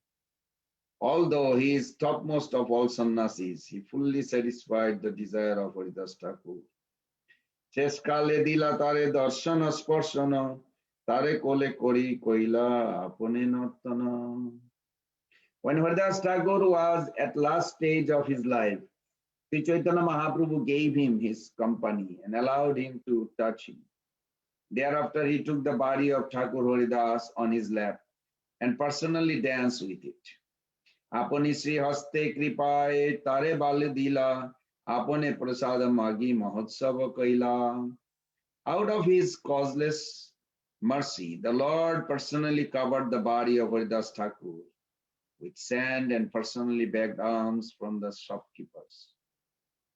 Although he is topmost of all sannyasis, he fully satisfied the desire of Haridas Thakur. Cheskale dila tare darshana sparshana, tare kole kori koila apone nartana. When Haridas Thakur was at last stage of his life, Sri Chaitanya Mahaprabhu gave him his company and allowed him to touch him. Thereafter, he took the body of Thakur Haridas on his lap and personally danced with it. Apani Sri Haste Kripaye Tare Bale Dila Apane Prasada Magi Mahotsava Kaila. Out of his causeless mercy, the Lord personally covered the body of Haridas Thakur with sand and personally begged alms from the shopkeepers.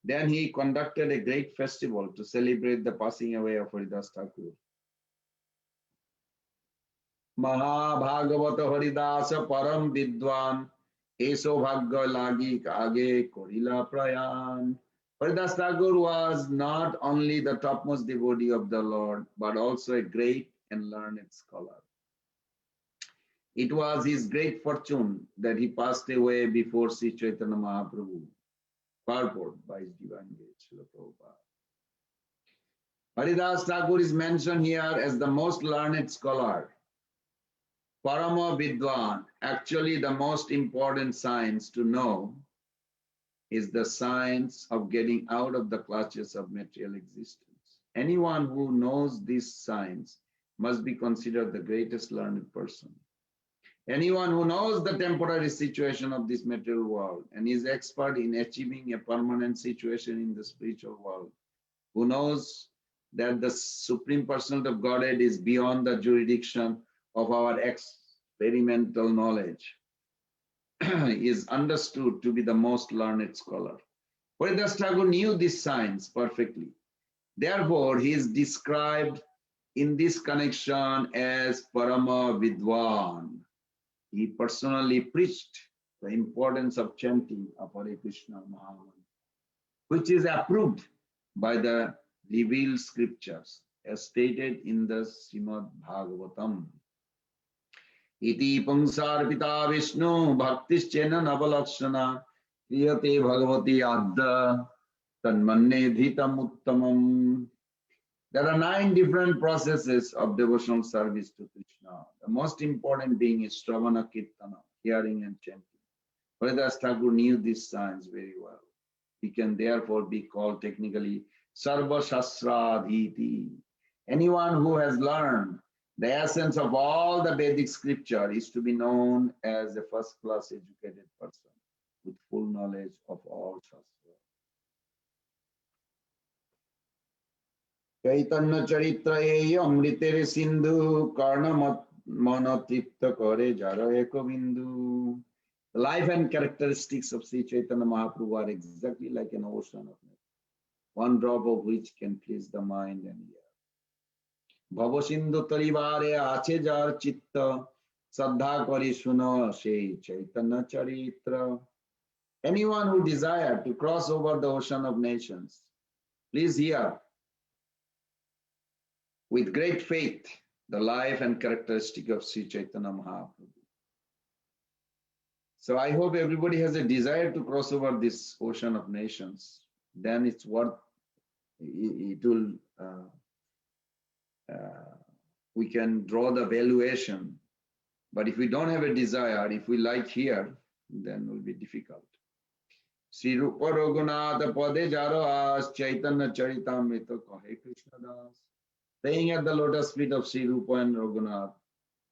Then he conducted a great festival to celebrate the passing away of Haridas Thakur. Mahabhagavata Haridasa Param Vidwan Eso Bhagya Lagi Kage Korila Prayan. Haridas Thakur was not only the topmost devotee of the Lord, but also a great and learned scholar. It was his great fortune that he passed away before Sri Chaitanya Mahaprabhu, purport by his divine grace, Srila Prabhupada. Haridas Thakur is mentioned here as the most learned scholar. Parama Vidwan, actually the most important science to know is the science of getting out of the clutches of material existence. Anyone who knows this science must be considered the greatest learned person. Anyone who knows the temporary situation of this material world and is expert in achieving a permanent situation in the spiritual world, who knows that the Supreme Personality of Godhead is beyond the jurisdiction of our experimental knowledge, is understood to be the most learned scholar. Haridas Thakur knew this science perfectly. Therefore, he is described in this connection as Parama Vidwan. He personally preached the importance of chanting of Hare Krishna Mahamantra, which is approved by the revealed scriptures, as stated in the Srimad Bhagavatam. Iti pangsar pita Vishnu bhaktischena navalakshana kriyate bhagavati adda tanmanne dhitam uttamam. There are 9 different processes of devotional service to Krishna. The most important being is Shravana Kirtana, hearing and chanting. Haridas Thakur knew this science very well. He can therefore be called technically Sarva Shastradhiti. Anyone who has learned the essence of all the Vedic scripture is to be known as a first-class educated person with full knowledge of all Shastra. Caitanya Charitra Amritere Sindhu Karna Manatripta Kare Jara Ekobindu. The life and characteristics of Sri Chaitanya Mahaprabhu are exactly like an ocean of milk, one drop of which can please the mind and ear. Bhavasindhu Tarivare Ache Jar Chitta Saddha Kari Suna Shei Chaitanya Charitra. Anyone who desire to cross over the ocean of nations, please hear with great faith the life and characteristic of Sri Chaitanya Mahaprabhu. So I hope everybody has a desire to cross over this ocean of nations. Then it's worth, it will, we can draw the valuation. But if we don't have a desire, if we like here, then it will be difficult. Sri Rupa Raghunath Pade Jaro As Chaitanya Charitamrita Kahe Krishna Das. Staying at the lotus feet of Sri Rupa and Raghunath,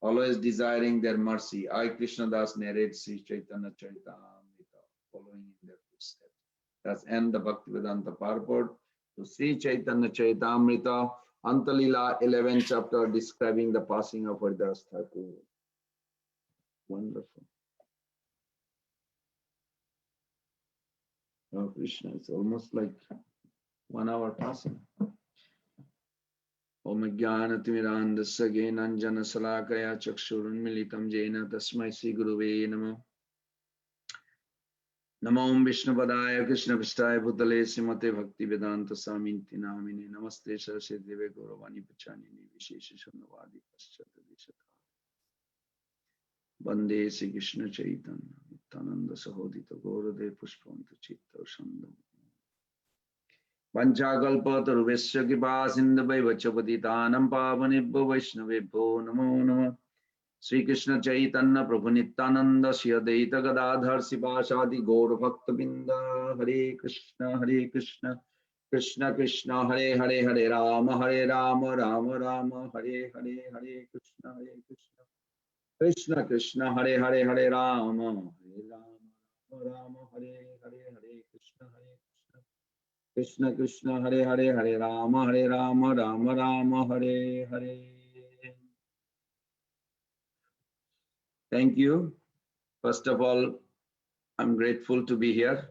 always desiring their mercy, I Krishna Das narrates Sri Chaitanya Charitamrita, following in their footsteps. That's end the Bhaktivedanta purport to Sri Chaitanya Charitamrita, Antalila 11th chapter describing the passing of Haridas Thakur. Wonderful. Oh Krishna, it's almost like 1 hour passing. Om Jnanatimirandasya Gyananjana Salakaya Chakshurunmilitam Jena Tasmai Sri Guruve Namo. Namo Om Vishnupadaya Krishna Pristaya Bhutale Srimate Bhakti Vedanta Saminti Namine Namaste Saraswati Deve Gauravani Pachanini Vishesha Shunnavadi Paschata Deshata Bande Sri Krishna Chaitanya Nityananda Sahodita Gaurade Pushpanta Chitta Sandam Vanchakalpatarubhesya Kripa Sindhavaiva Chapatitanam Pavanebhyo Vaishnavebhyo Namo Namah Sri Krishna Chaitanya Prabhu Nityananda Shri Advaita Gadadhar Sivasadi Gaur Bhakta Binda Hare Krishna Krishna Krishna Hare Hare Hare Rama Rama Rama Hare Hare Hare Krishna Krishna Krishna Hare Hare Hare Rama Rama Hare Hare Hare Krishna Krishna Krishna Hare Hare Hare Rama Rama Rama Hare Hare. Thank you. First of all, I'm grateful to be here.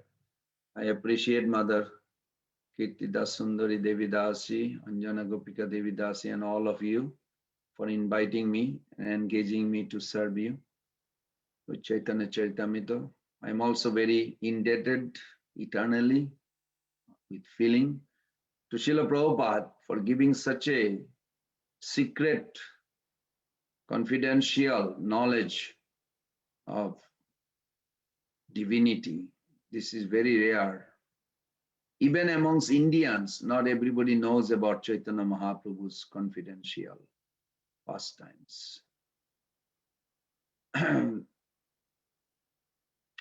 I appreciate Mother Kirtidas Sundari Devi Dasi, Anjana Gopika Devi Dasi, and all of you for inviting me and engaging me to serve you with Chaitanya Charitamrita. I'm also very indebted eternally with feeling to Srila Prabhupada for giving such a secret, confidential knowledge of divinity. This is very rare. Even amongst Indians, not everybody knows about Chaitanya Mahaprabhu's confidential pastimes.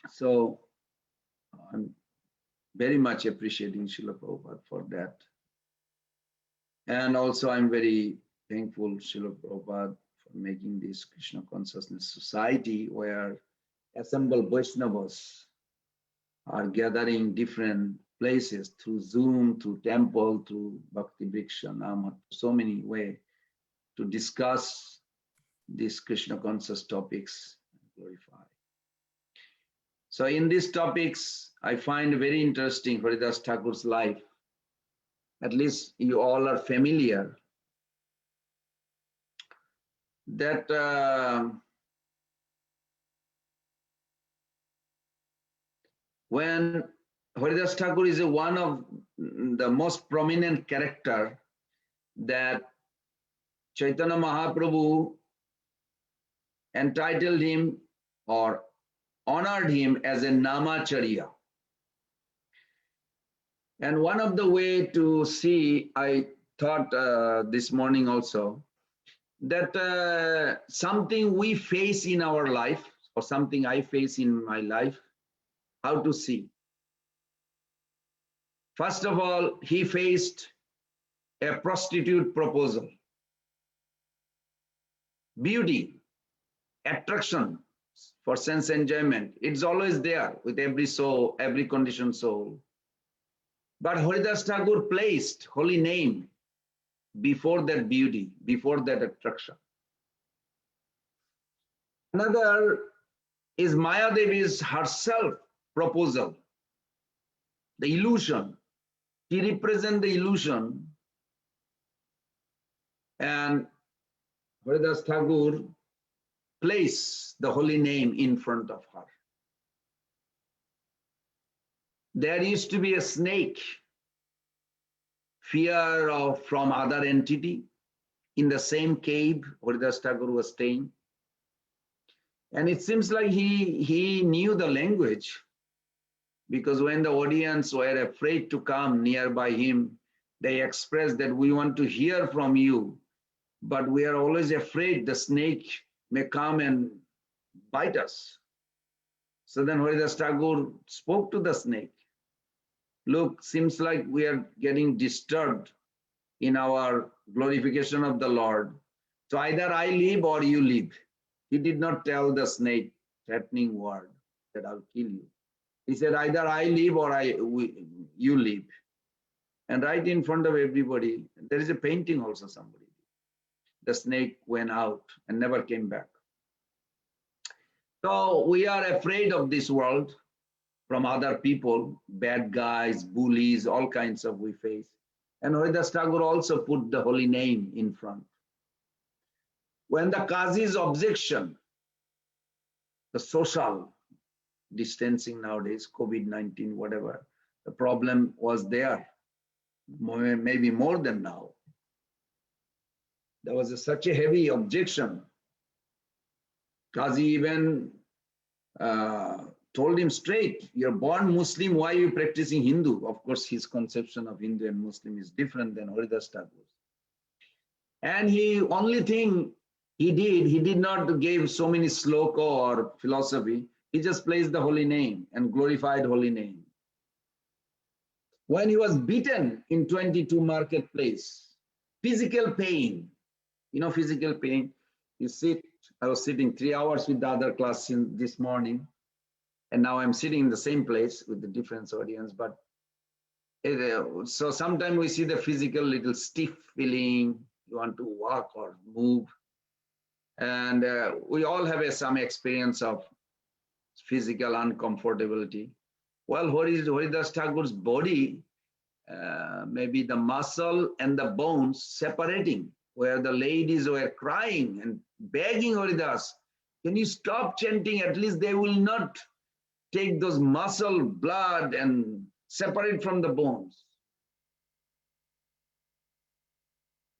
So I'm very much appreciating Srila Prabhupada for that. And also I'm very thankful Srila Prabhupada for making this Krishna Consciousness Society where assembled Vaishnavas are gathering different places through Zoom, through temple, through Bhakti Vriksha, Nama, so many ways to discuss these Krishna conscious topics and glorify. So in these topics, I find very interesting Haridas Thakur's life. At least you all are familiar that when Haridas Thakur is one of the most prominent character that Chaitanya Mahaprabhu entitled him or honored him as a Namacharya. And one of the way to see, I thought this morning also, that something we face in our life or something I face in my life, how to see. First of all, he faced a prostitute proposal. Beauty, attraction for sense enjoyment, it's always there with every soul, every conditioned soul. But Haridas Thakur placed holy name before that beauty, before that attraction. Another is Maya Devi's herself proposal, the illusion. He represents the illusion, and Haridas Thakur placed the holy name in front of her. There used to be a snake, fear from other entity in the same cave Haridas Thakur was staying. And it seems like he knew the language, because when the audience were afraid to come nearby him, they expressed that we want to hear from you, but we are always afraid the snake may come and bite us. So then Haridas Thakur spoke to the snake. Look, seems like we are getting disturbed in our glorification of the Lord. So either I live or you live. He did not tell the snake threatening word that I'll kill you. He said either I live or you live. And right in front of everybody, there is a painting also somebody. The snake went out and never came back. So we are afraid of this world. from other people, bad guys, bullies, all kinds of we face. And Haridas Thakur also put the holy name in front. When the Qazi's objection, the social distancing nowadays, COVID-19, whatever, the problem was there, maybe more than now. There was such a heavy objection. Qazi even told him straight, you're born Muslim, why are you practicing Hindu? Of course, his conception of Hindu and Muslim is different than Haridas Thakur's. And he only thing he did not give so many sloka or philosophy. He just placed the holy name and glorified holy name. When he was beaten in 22 marketplace, physical pain, physical pain, I was sitting 3 hours with the other class this morning, and now I'm sitting in the same place with the different audience, but so sometimes we see the physical little stiff feeling, you want to walk or move. And we all have some experience of physical uncomfortability. Well, Haridas Thakur's body, maybe the muscle and the bones separating, where the ladies were crying and begging Haridas, can you stop chanting? At least they will not take those muscle, blood and separate from the bones.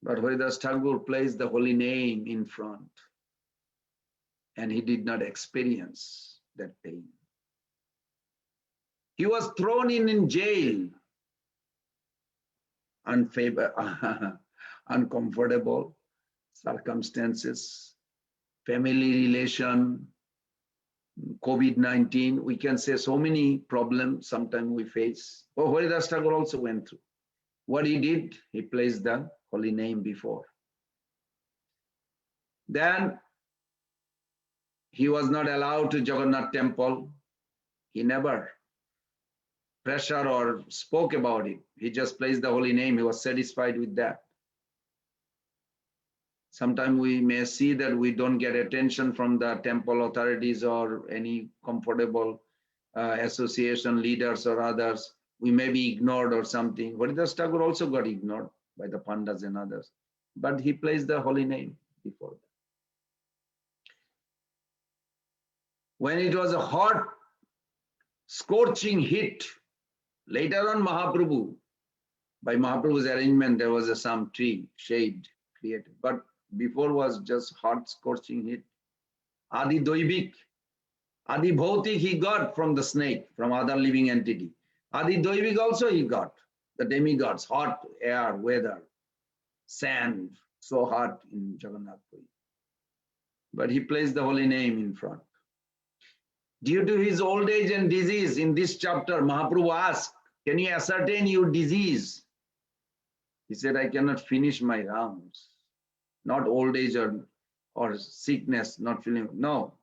But Haridas Thakur placed the holy name in front, and he did not experience that pain. He was thrown in jail, uncomfortable circumstances, family relation, COVID-19, we can say so many problems sometimes we face. Oh, Haridas Thakur also went through. What he did, he placed the holy name before. Then he was not allowed to Jagannath temple. He never pressure or spoke about it. He just placed the holy name. He was satisfied with that. Sometimes we may see that we don't get attention from the temple authorities or any comfortable association leaders or others. We may be ignored or something. Haridas Thakur also got ignored by the Pandas and others. But he placed the holy name before that. When it was a hot, scorching heat, later on Mahaprabhu, by Mahaprabhu's arrangement, there was some tree, shade created. But before was just hot, scorching heat. Adi Doivik, Adi Bhautik he got from the snake, from other living entity. Adi Doivik also he got, the demigods, hot air, weather, sand, so hot in Jagannath Puri. But he placed the holy name in front. Due to his old age and disease, in this chapter, Mahaprabhu asked, can you ascertain your disease? He said, I cannot finish my rounds. Not old age or sickness, not feeling, no.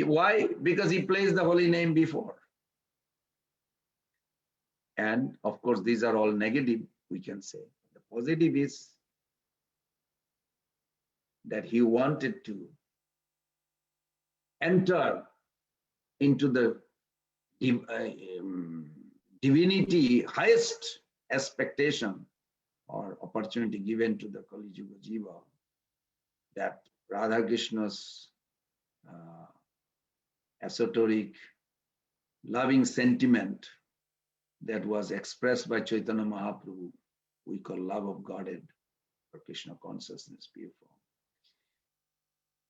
Why? Because he placed the holy name before. And of course, these are all negative, we can say. The positive is that he wanted to enter into the divinity, highest expectation or opportunity given to the Kali Yuga Jiva, that Radha Krishna's esoteric, loving sentiment that was expressed by Chaitanya Mahaprabhu, we call love of Godhead or Krishna consciousness, pure form.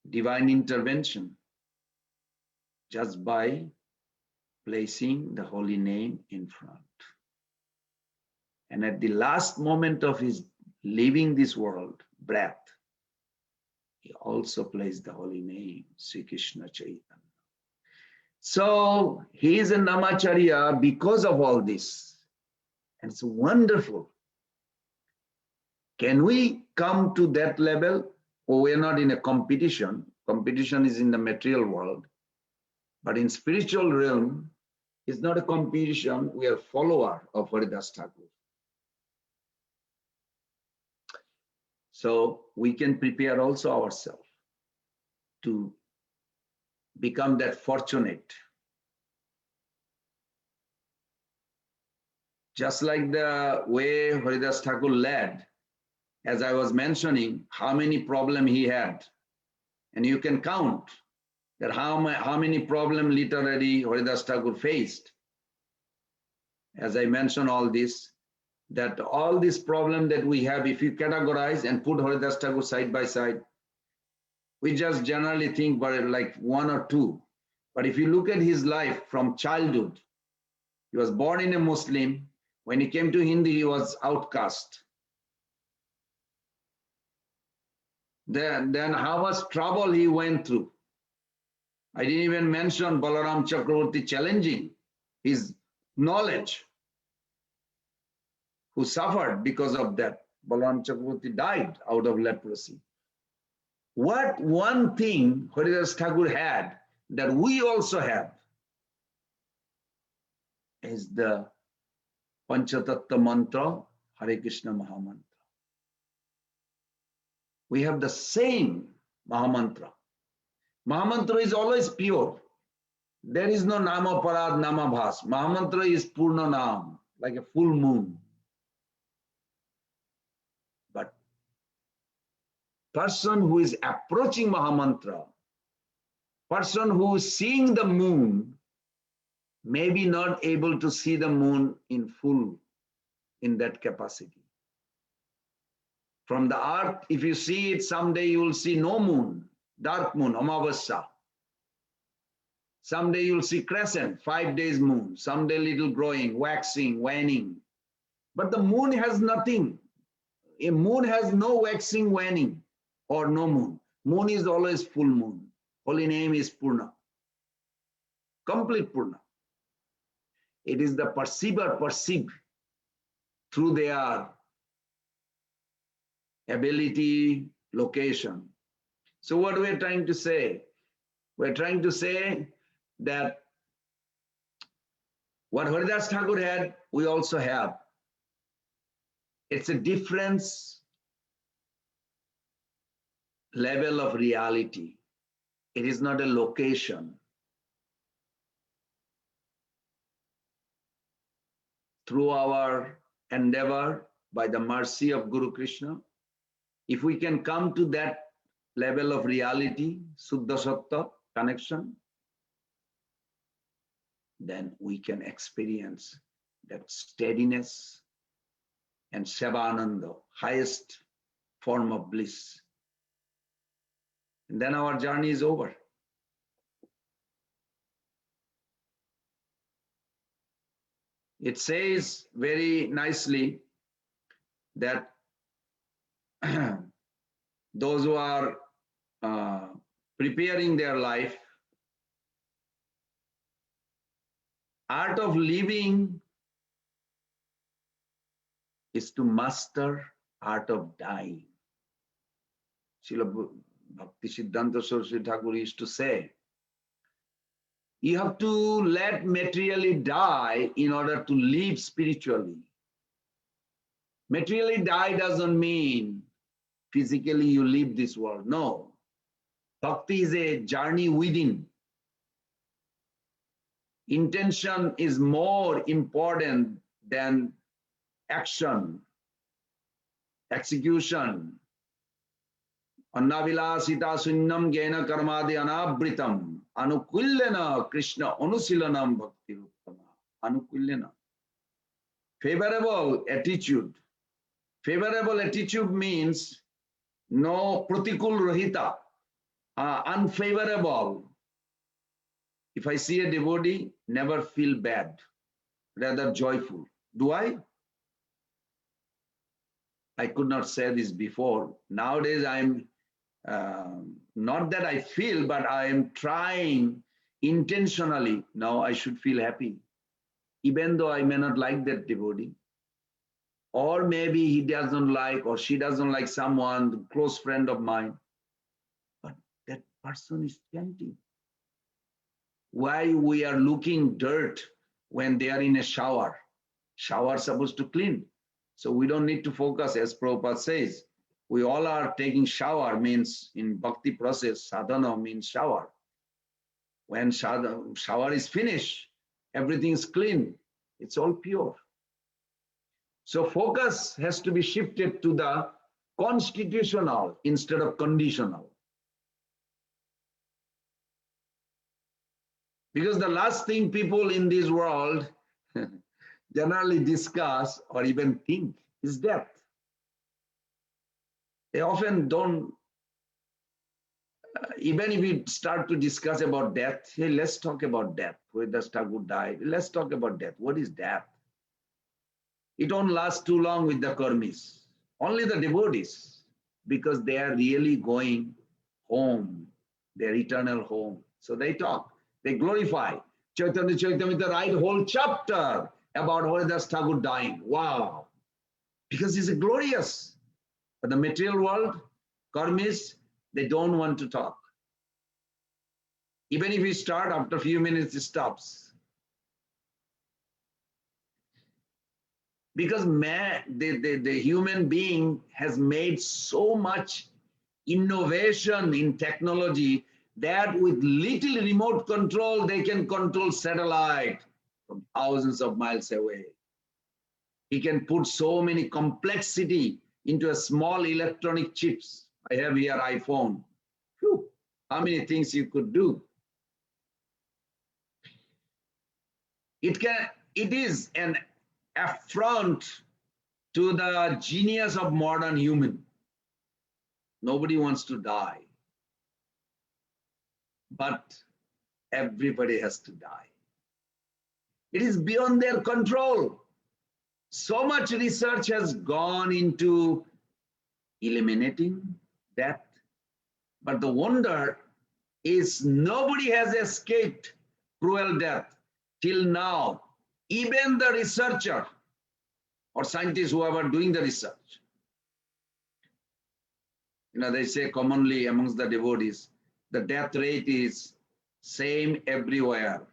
Divine intervention just by placing the holy name in front. And at the last moment of his leaving this world, breath, he also placed the holy name, Sri Krishna Chaitanya. So he is a Namacharya because of all this. And it's wonderful. Can we come to that level? Oh, we're not in a competition. Competition is in the material world. But in spiritual realm, it's not a competition. We are follower of Haridas Thakur. So we can prepare also ourselves to become that fortunate Just like the way Haridas Thakur led, as I was mentioning, how many problems he had. And you can count that how many problems literary Haridas Thakur faced. As I mentioned all this, that all these problems that we have, if you categorize and put Haridas Thakur side by side, we just generally think about it like one or two. But if you look at his life from childhood, he was born in a Muslim. When he came to Hindi, he was outcast. Then how much trouble he went through. I didn't even mention Balaram Chakravarti challenging his knowledge, who suffered because of that. Balaram Chakravarti died out of leprosy. What one thing Haridas Thakur had that we also have is the Panchatattva mantra, Hare Krishna Mahamantra. We have the same Mahamantra. Mahamantra is always pure. There is no Nama Parad, Nama Bhas. Mahamantra is Purna Nam, like a full moon. But person who is approaching Mahamantra, person who is seeing the moon, may be not able to see the moon in full in that capacity. From the earth, if you see it, someday you will see no moon, dark moon, Amavasya. Someday you'll see crescent, 5 days moon, someday little growing, waxing, waning. But the moon has nothing. A moon has no waxing, waning, or no moon. Moon is always full moon. Holy name is Purna. Complete Purna. It is the perceiver perceive through their ability, location. So what we're trying to say? We're trying to say that what Haridas Thakur had, we also have. It's a difference level of reality. It is not a location. Through our endeavor, by the mercy of Guru Krishna, if we can come to that level of reality, Suddha Sattva, connection, then we can experience that steadiness and Sevananda, highest form of bliss. And then our journey is over. It says very nicely that those who are preparing their life, art of living is to master art of dying. Srila Bhakti Siddhanta Saraswati Thakur used to say, you have to let materially die in order to live spiritually. Materially die doesn't mean physically you leave this world. No. Bhakti is a journey within. Intention is more important than action, execution. Annavilasita sunnam gena karmadi anabritam anukullena Krishna anusilanam bhakti ruttama. Anukullena. Favorable attitude. Favorable attitude means no pratikul rahita, unfavorable. If I see a devotee, never feel bad, rather joyful. Do I? I could not say this before. Nowadays, I'm not that I feel, but I am trying intentionally. Now I should feel happy, even though I may not like that devotee. Or maybe he doesn't like or she doesn't like someone, close friend of mine. But that person is chanting. Why we are looking dirt when they are in a shower? Shower supposed to clean. So we don't need to focus, as Prabhupada says. We all are taking shower, means in bhakti process, sadhana means shower. When shower is finished, everything is clean. It's all pure. So focus has to be shifted to the constitutional instead of conditional. Because the last thing people in this world generally discuss or even think is death. They often don't, even if we start to discuss about death, hey, let's talk about death. Where does Thakur die? Let's talk about death. What is death? It don't last too long with the karmis. Only the devotees, because they are really going home, their eternal home. So they talk, they glorify. Chaitanya Charitamrita write whole chapter about Haridas Thakur dying. Wow. Because it's glorious. But the material world, karmis, they don't want to talk. Even if we start, after a few minutes, it stops. Because man, the human being has made so much innovation in technology that with little remote control, they can control satellite from thousands of miles away. He can put so many complexity into a small electronic chips. I have here iPhone. Whew, how many things you could do? It is an affront to the genius of modern human. Nobody wants to die. But everybody has to die. It is beyond their control. So much research has gone into eliminating death. But the wonder is nobody has escaped cruel death till now. Even the researcher or scientists who are doing the research. They say commonly amongst the devotees, the death rate is same everywhere,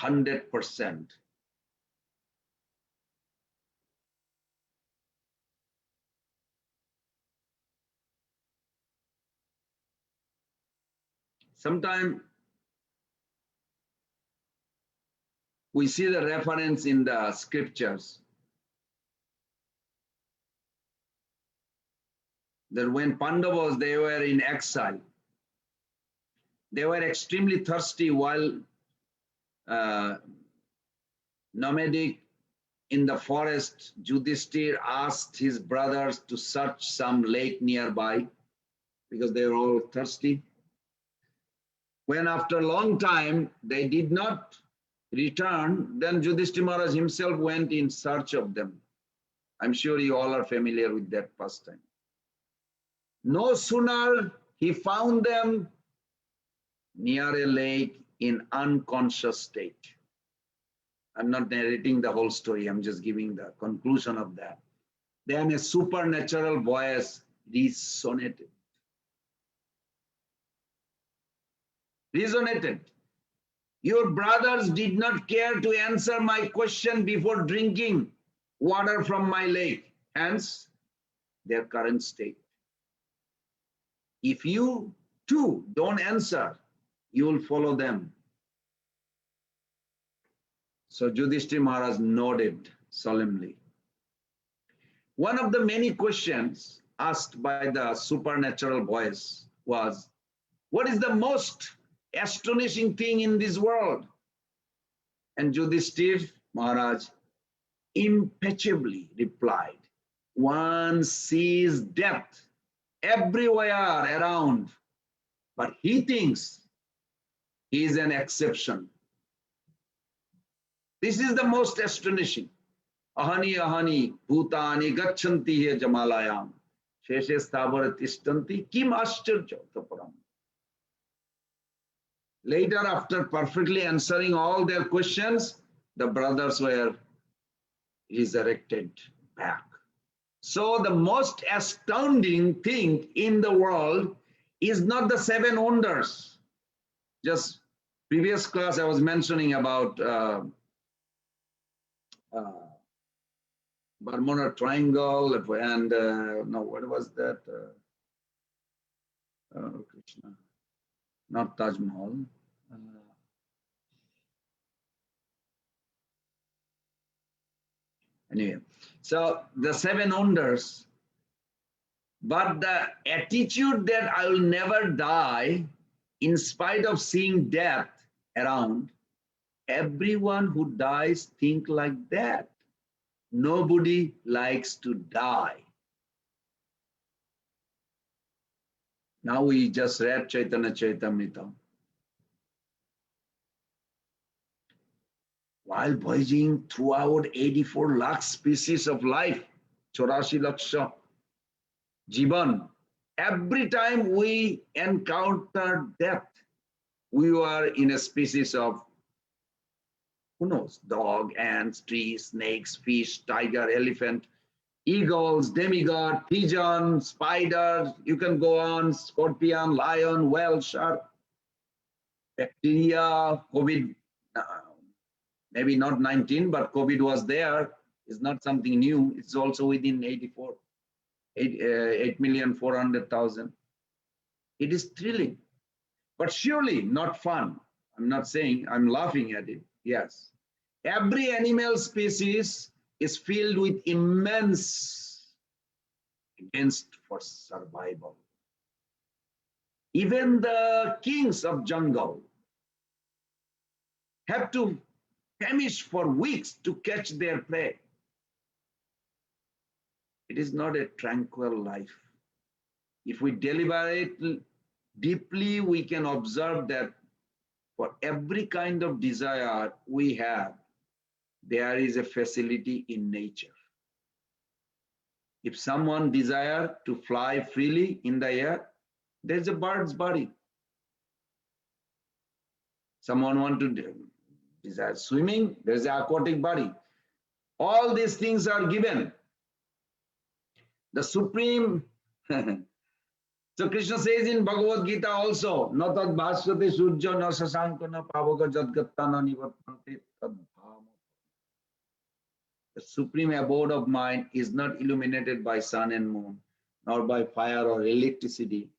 100%. Sometimes we see the reference in the scriptures that when Pandavas, they were in exile, they were extremely thirsty while nomadic in the forest. Yudhishthir asked his brothers to search some lake nearby because they were all thirsty. When after a long time they did not return, then Yudhishthir Maharaj himself went in search of them. I'm sure you all are familiar with that pastime. No sooner he found them near a lake in unconscious state. I'm not narrating the whole story, I'm just giving the conclusion of that. Then a supernatural voice resonated. Your brothers did not care to answer my question before drinking water from my lake, hence their current state. If you too don't answer, you will follow them. So Yudhishthir Maharaj nodded solemnly. One of the many questions asked by the supernatural voice was, what is the most astonishing thing in this world? And Yudhishthir Maharaj impetuously replied, one sees death everywhere around, but he thinks he is an exception. This is the most astonishing. Ahani ahani bhutani gachanti he jamalayam sheshe sthavar tishtanti kim ascharya taparam. Later, after perfectly answering all their questions, the brothers were resurrected back. So the most astounding thing in the world is not the seven wonders. Just previous class I was mentioning about Bermuda Triangle and no, what was that? Oh, Krishna, not Taj Mahal. Anyway, so the 7 wonders, but the attitude that I will never die, in spite of seeing death around, everyone who dies think like that. Nobody likes to die. Now we just read Chaitanya Charitamrita. While voyaging throughout 84 lakh species of life, 84 laksha jivan, every time we encounter death, we were in a species of, who knows, dog, ants, trees, snakes, fish, tiger, elephant, eagles, demigod, pigeon, spider, you can go on, scorpion, lion, whale, shark, bacteria, COVID, maybe not 19, but COVID was there. It's not something new. It's also within 8,400,000. It is thrilling, but surely not fun. I'm not saying, I'm laughing at it. Yes. Every animal species is filled with immense against for survival. Even the kings of jungle have to famish for weeks to catch their prey. It is not a tranquil life. If we deliberate deeply, we can observe that for every kind of desire we have, there is a facility in nature. If someone desires to fly freely in the air, there's a bird's body. Someone wants to desire swimming, there's an aquatic body. All these things are given. The supreme, so Krishna says in Bhagavad Gita also, na tad bhasyate surya na sasanka na pavaka jadgatta na nivartante tad bhama. The supreme abode of mind is not illuminated by sun and moon, nor by fire or electricity.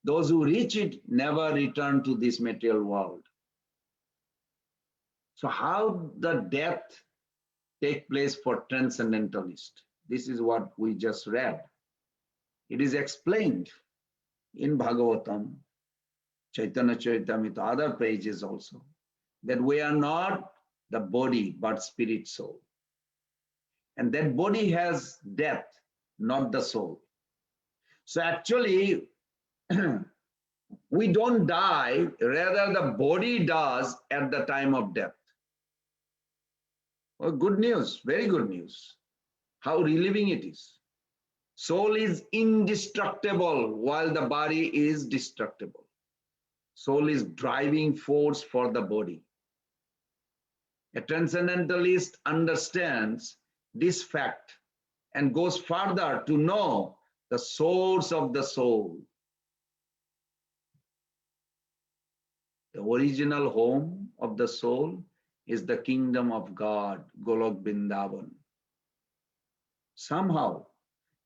Those who reach it never return to this material world. So how the death take place for transcendentalists? This is what we just read. It is explained in Bhagavatam, Chaitanya Charitamrita, other pages also, that we are not the body but spirit soul. And that body has death, not the soul. So actually, we don't die, rather the body does at the time of death. Well, good news, very good news. How relieving it is. Soul is indestructible while the body is destructible. Soul is driving force for the body. A transcendentalist understands this fact and goes further to know the source of the soul. The original home of the soul is the kingdom of God, Golok Vrindavan. Somehow,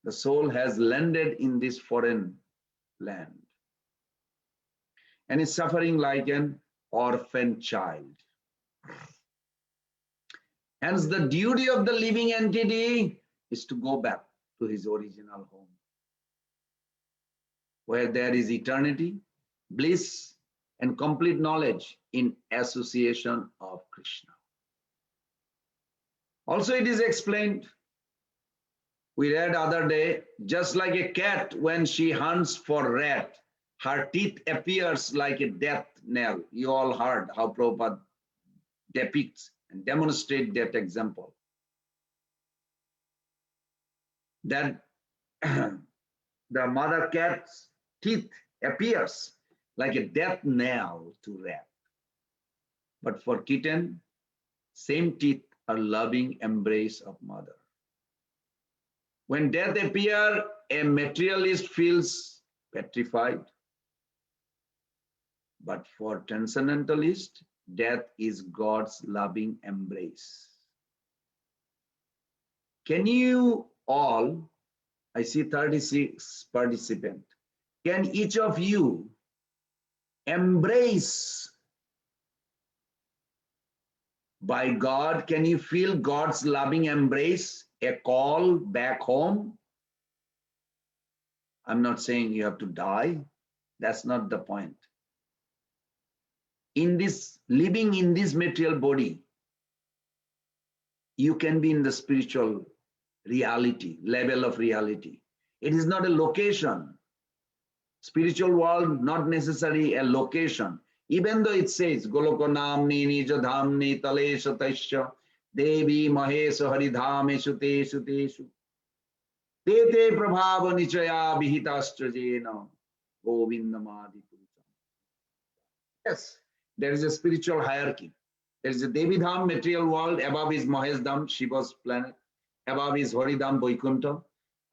the soul has landed in this foreign land and is suffering like an orphan child. Hence, the duty of the living entity is to go back to his original home, where there is eternity, bliss, and complete knowledge in association of Krishna. Also, it is explained, we read other day, just like a cat when she hunts for rat, her teeth appears like a death knell. You all heard how Prabhupada depicts and demonstrates that example. That the mother cat's teeth appears like a death knell to rat. But for kitten, same teeth are loving embrace of mother. When death appears, a materialist feels petrified. But for transcendentalist, death is God's loving embrace. Can you all, I see 36 participants, can each of you embrace by God? Can you feel God's loving embrace a call back home. I'm not saying you have to die. That's not the point. In this, living in this material body, you can be in the spiritual reality, level of reality. It is not a location. Spiritual world, not necessarily a location. Even though it says, Goloko namni nija dhamni talesha taisha devi mahesha haridhameshu teshu teshu te te prabhava nichaya vihitascha jena Govinda madi. Yes, there is a spiritual hierarchy. There is a Devi Dham, material world. Above is Mahesh Dham, Shiva's planet. Above is Haridham, Vaikuntha.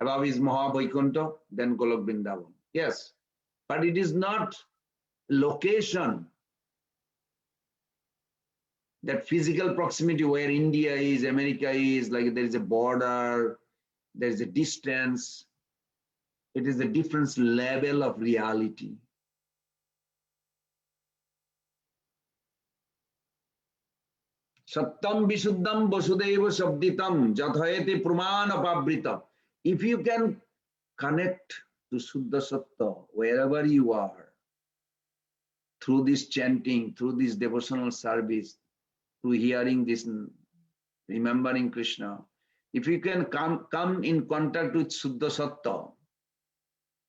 Above is Maha Vaikuntha, then Golok Vrindavan. Yes, but it is not location. That physical proximity where India is, America is, like there is a border, there is a distance. It is a different level of reality. Sattam Visuddham Vasudeva Sabditam Jathayate Pramana Pabrita. If you can connect to Suddha Satta wherever you are, through this chanting, through this devotional service, through hearing this, remembering Krishna, if you can come in contact with Suddha Satta,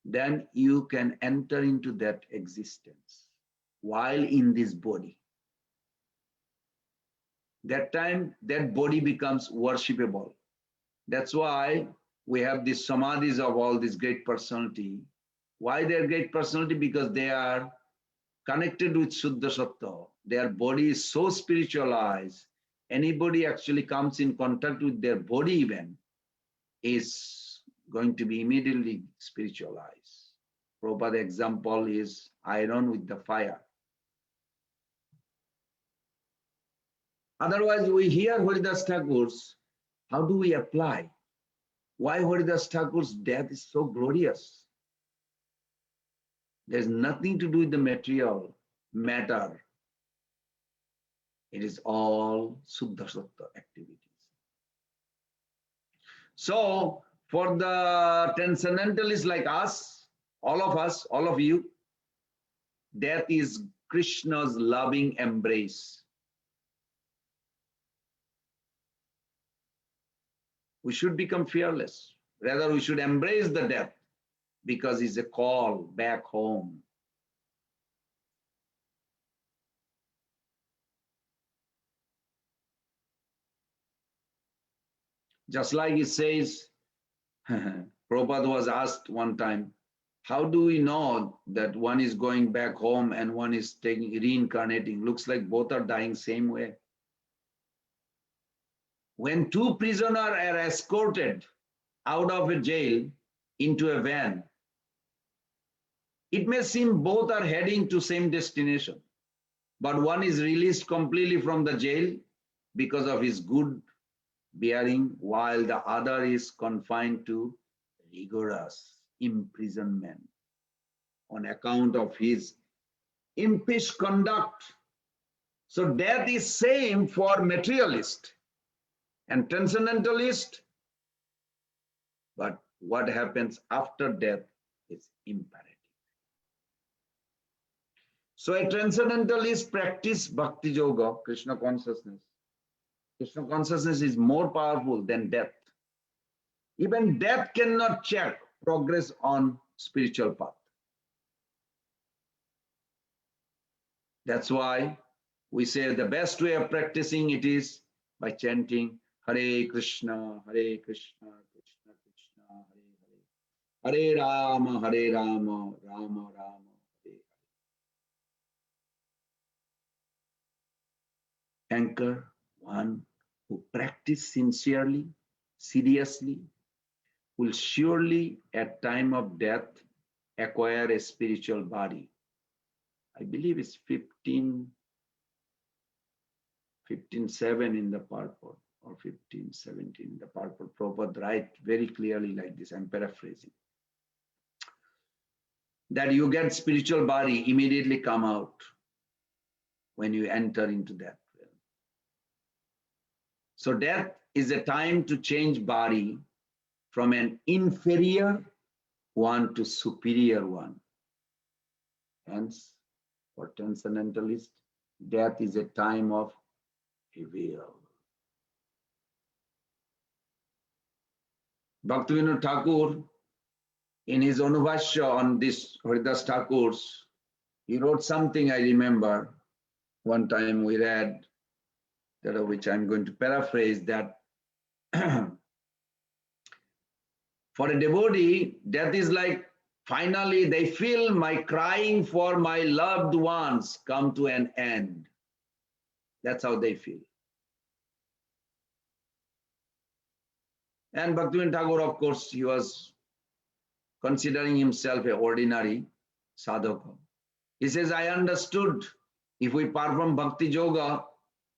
then you can enter into that existence while in this body. That time, that body becomes worshipable. That's why we have these samadhis of all this great personality. Why they are great personality? Because they are connected with Suddha Satta. Their body is so spiritualized. Anybody actually comes in contact with their body even is going to be immediately spiritualized. Prabhupada example is iron with the fire. Otherwise, we hear Haridas Thakur's, how do we apply? Why Haridas Thakur's death is so glorious? There's nothing to do with the material matter. It is all Suddha Satta activities. So, for the transcendentalists like us, all of you, death is Krishna's loving embrace. We should become fearless. Rather, we should embrace the death because it's a call back home. Just like it says, Prabhupada was asked one time, how do we know that one is going back home and one is reincarnating? Looks like both are dying same way. When two prisoners are escorted out of a jail into a van, it may seem both are heading to same destination, but one is released completely from the jail because of his good bearing, while the other is confined to rigorous imprisonment on account of his impish conduct. So death is same for materialist and transcendentalist, but what happens after death is imperative. So a transcendentalist practice bhakti yoga, Krishna consciousness. Krishna consciousness is more powerful than death. Even death cannot check progress on spiritual path. That's why we say the best way of practicing it is by chanting Hare Krishna, Hare Krishna, Krishna Krishna, Hare Hare, Hare Rama, Hare Rama, Rama Rama, Hare Hare. Anchor, one who practice sincerely, seriously, will surely at time of death acquire a spiritual body. I believe it's 15:7 in the purport, or 15:17 in the purport. Prabhupada write very clearly like this, I'm paraphrasing. That you get spiritual body immediately come out when you enter into that realm. So death is a time to change body from an inferior one to superior one. Hence, for transcendentalists, death is a time of reveal. Bhaktivinoda Thakur, in his Anubhashya on this Haridas Thakur's, he wrote something I remember. One time we read, that which I'm going to paraphrase, that for a devotee, death is like finally they feel my crying for my loved ones come to an end. That's how they feel. And Bhaktivinoda Thakur, of course, he was considering himself an ordinary sadhaka. He says, I understood if we perform bhakti yoga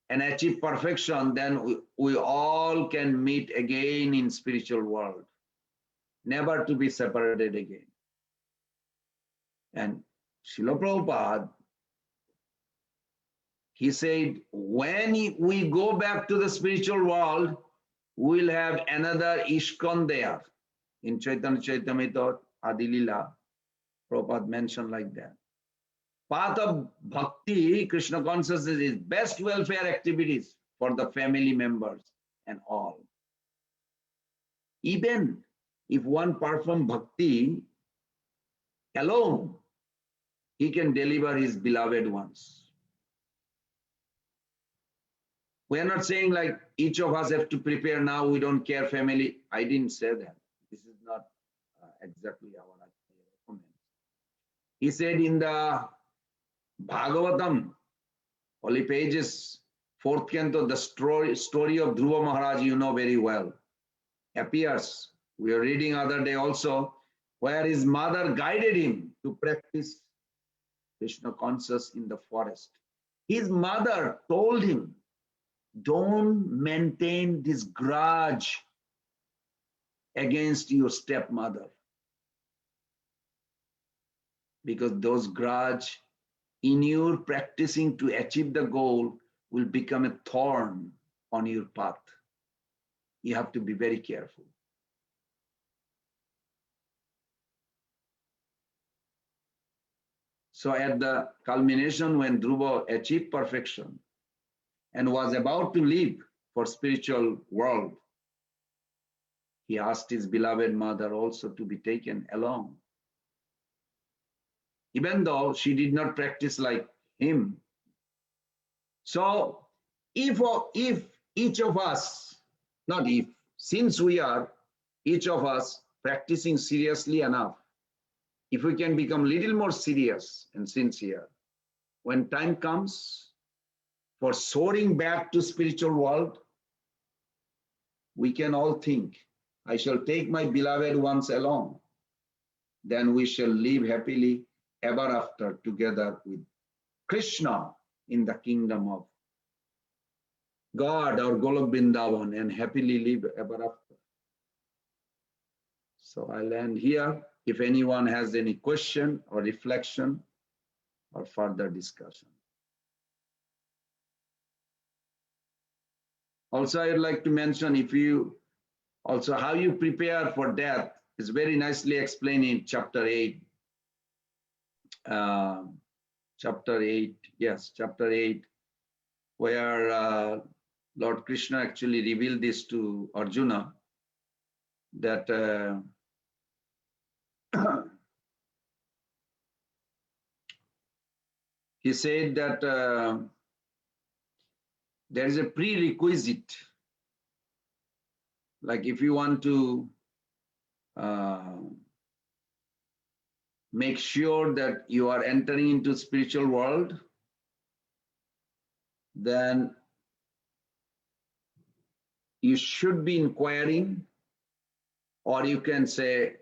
and achieve perfection, then we all can meet again in spiritual world, never to be separated again. And Srila Prabhupada, he said, when we go back to the spiritual world, we'll have another ISKCON there. In Chaitanya Charitamrita, Adi Lila, Prabhupada mentioned like that. Path of bhakti, Krishna consciousness, is best welfare activities for the family members and all. Even if one performs bhakti alone, he can deliver his beloved ones. We are not saying like each of us have to prepare now, we don't care family. I didn't say that. This is not exactly our comment. He said in the Bhagavatam, holy pages, 4th canto, the story of Dhruva Maharaj, you know very well, appears. We are reading other day also, where his mother guided him to practice Krishna consciousness in the forest. His mother told him, don't maintain this grudge against your stepmother, because those grudge in your practicing to achieve the goal will become a thorn on your path. You have to be very careful. So at the culmination, when Dhruva achieved perfection and was about to leave for spiritual world, he asked his beloved mother also to be taken along. Even though she did not practice like him. So if each of us, not if, since we are each of us practicing seriously enough, if we can become a little more serious and sincere, when time comes for soaring back to spiritual world, we can all think, I shall take my beloved ones along. Then we shall live happily ever after together with Krishna in the kingdom of God or Golok Vrindavan and happily live ever after. So I'll end here. If anyone has any question or reflection or further discussion. Also, I'd like to mention, if you also how you prepare for death is very nicely explained in chapter 8. Chapter 8, where Lord Krishna actually revealed this to Arjuna, that he said that there is a prerequisite, like if you want to make sure that you are entering into spiritual world, then you should be inquiring, or you can say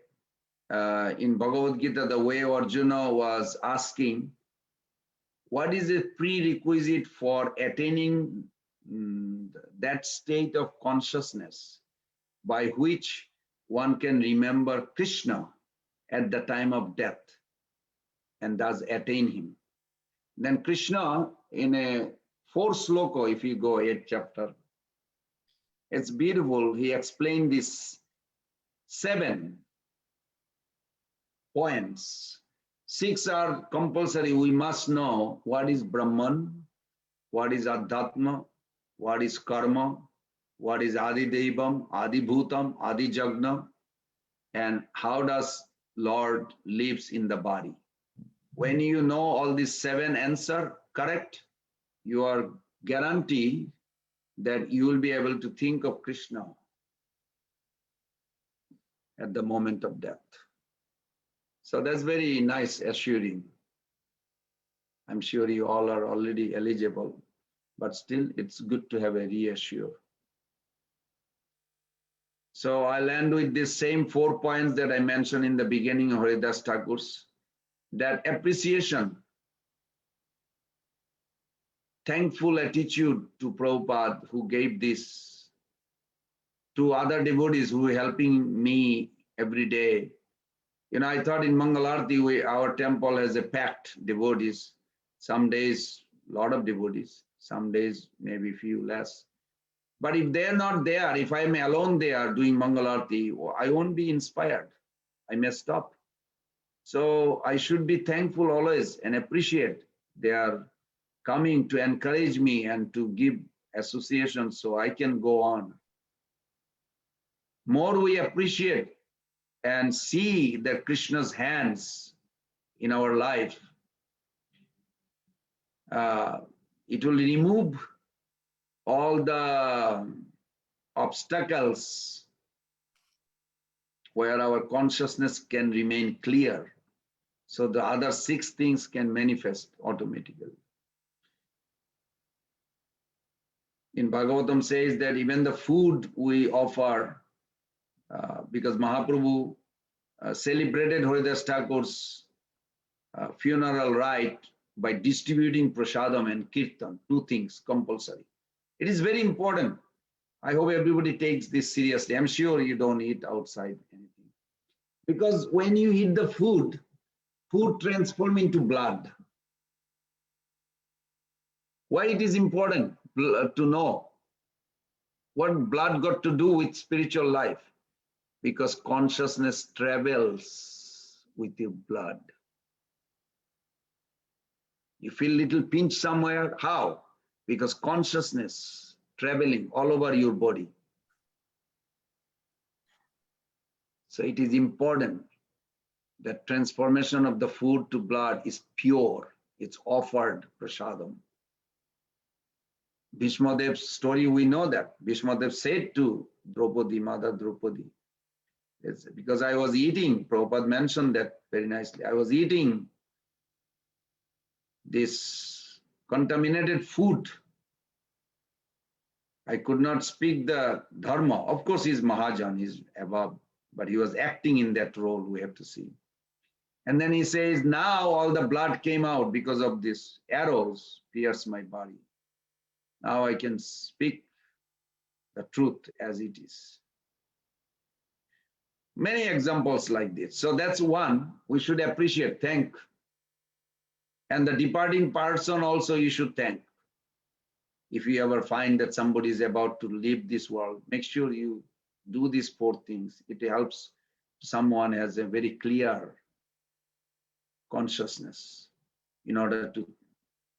in Bhagavad Gita, the way Arjuna was asking, what is a prerequisite for attaining that state of consciousness by which one can remember Krishna at the time of death and thus attain him. Then Krishna, in a 4th sloka, if you go 8th chapter, It's beautiful. He explained these 7 points. 6 are compulsory. We must know what is Brahman, what is Adhatma, what is Karma, what is Adi Devam, Adi Bhutam, Adi Jagna, and how does Lord lives in the body. When you know all these 7 answer correct, you are guaranteed that you will be able to think of Krishna at the moment of death. So that's very nice, assuring. I'm sure you all are already eligible, but still it's good to have a reassure. So I'll end with these same 4 points that I mentioned in the beginning of Haridas Thakur's, that appreciation, thankful attitude to Prabhupada who gave this, to other devotees who are helping me every day. You know, I thought in Mangalarti, our temple has a packed devotees. Some days, a lot of devotees. Some days, maybe few less. But if they're not there, if I'm alone there doing Mangalarti, I won't be inspired. I may stop. So I should be thankful always and appreciate their coming to encourage me and to give association so I can go on. More we appreciate and see that Krishna's hands in our life, it will remove all the obstacles where our consciousness can remain clear. So the other 6 things can manifest automatically. In Bhagavatam says that even the food we offer, because Mahaprabhu celebrated Haridas Thakur's funeral rite by distributing prasadam and kirtan, 2 things compulsory. It is very important. I hope everybody takes this seriously. I'm sure you don't eat outside anything. Because when you eat the food transforms into blood. Why it is important to know what blood got to do with spiritual life? Because consciousness travels with your blood. You feel little pinch somewhere. How? Because consciousness traveling all over your body. So it is important that transformation of the food to blood is pure. It's offered prasadam. Bhishmadev's story, we know that. Bhishmadev said to Draupadi, Mother Draupadi, it's because I was eating, Prabhupada mentioned that very nicely, I was eating this contaminated food. I could not speak the dharma. Of course, he's Mahajan, he's above, but he was acting in that role, we have to see. And then he says, now all the blood came out because of this arrows pierced my body. Now I can speak the truth as it is. Many examples like this. So that's one we should appreciate, thank. And the departing person also you should thank. If you ever find that somebody is about to leave this world, make sure you do these 4 things. It helps someone has a very clear consciousness in order to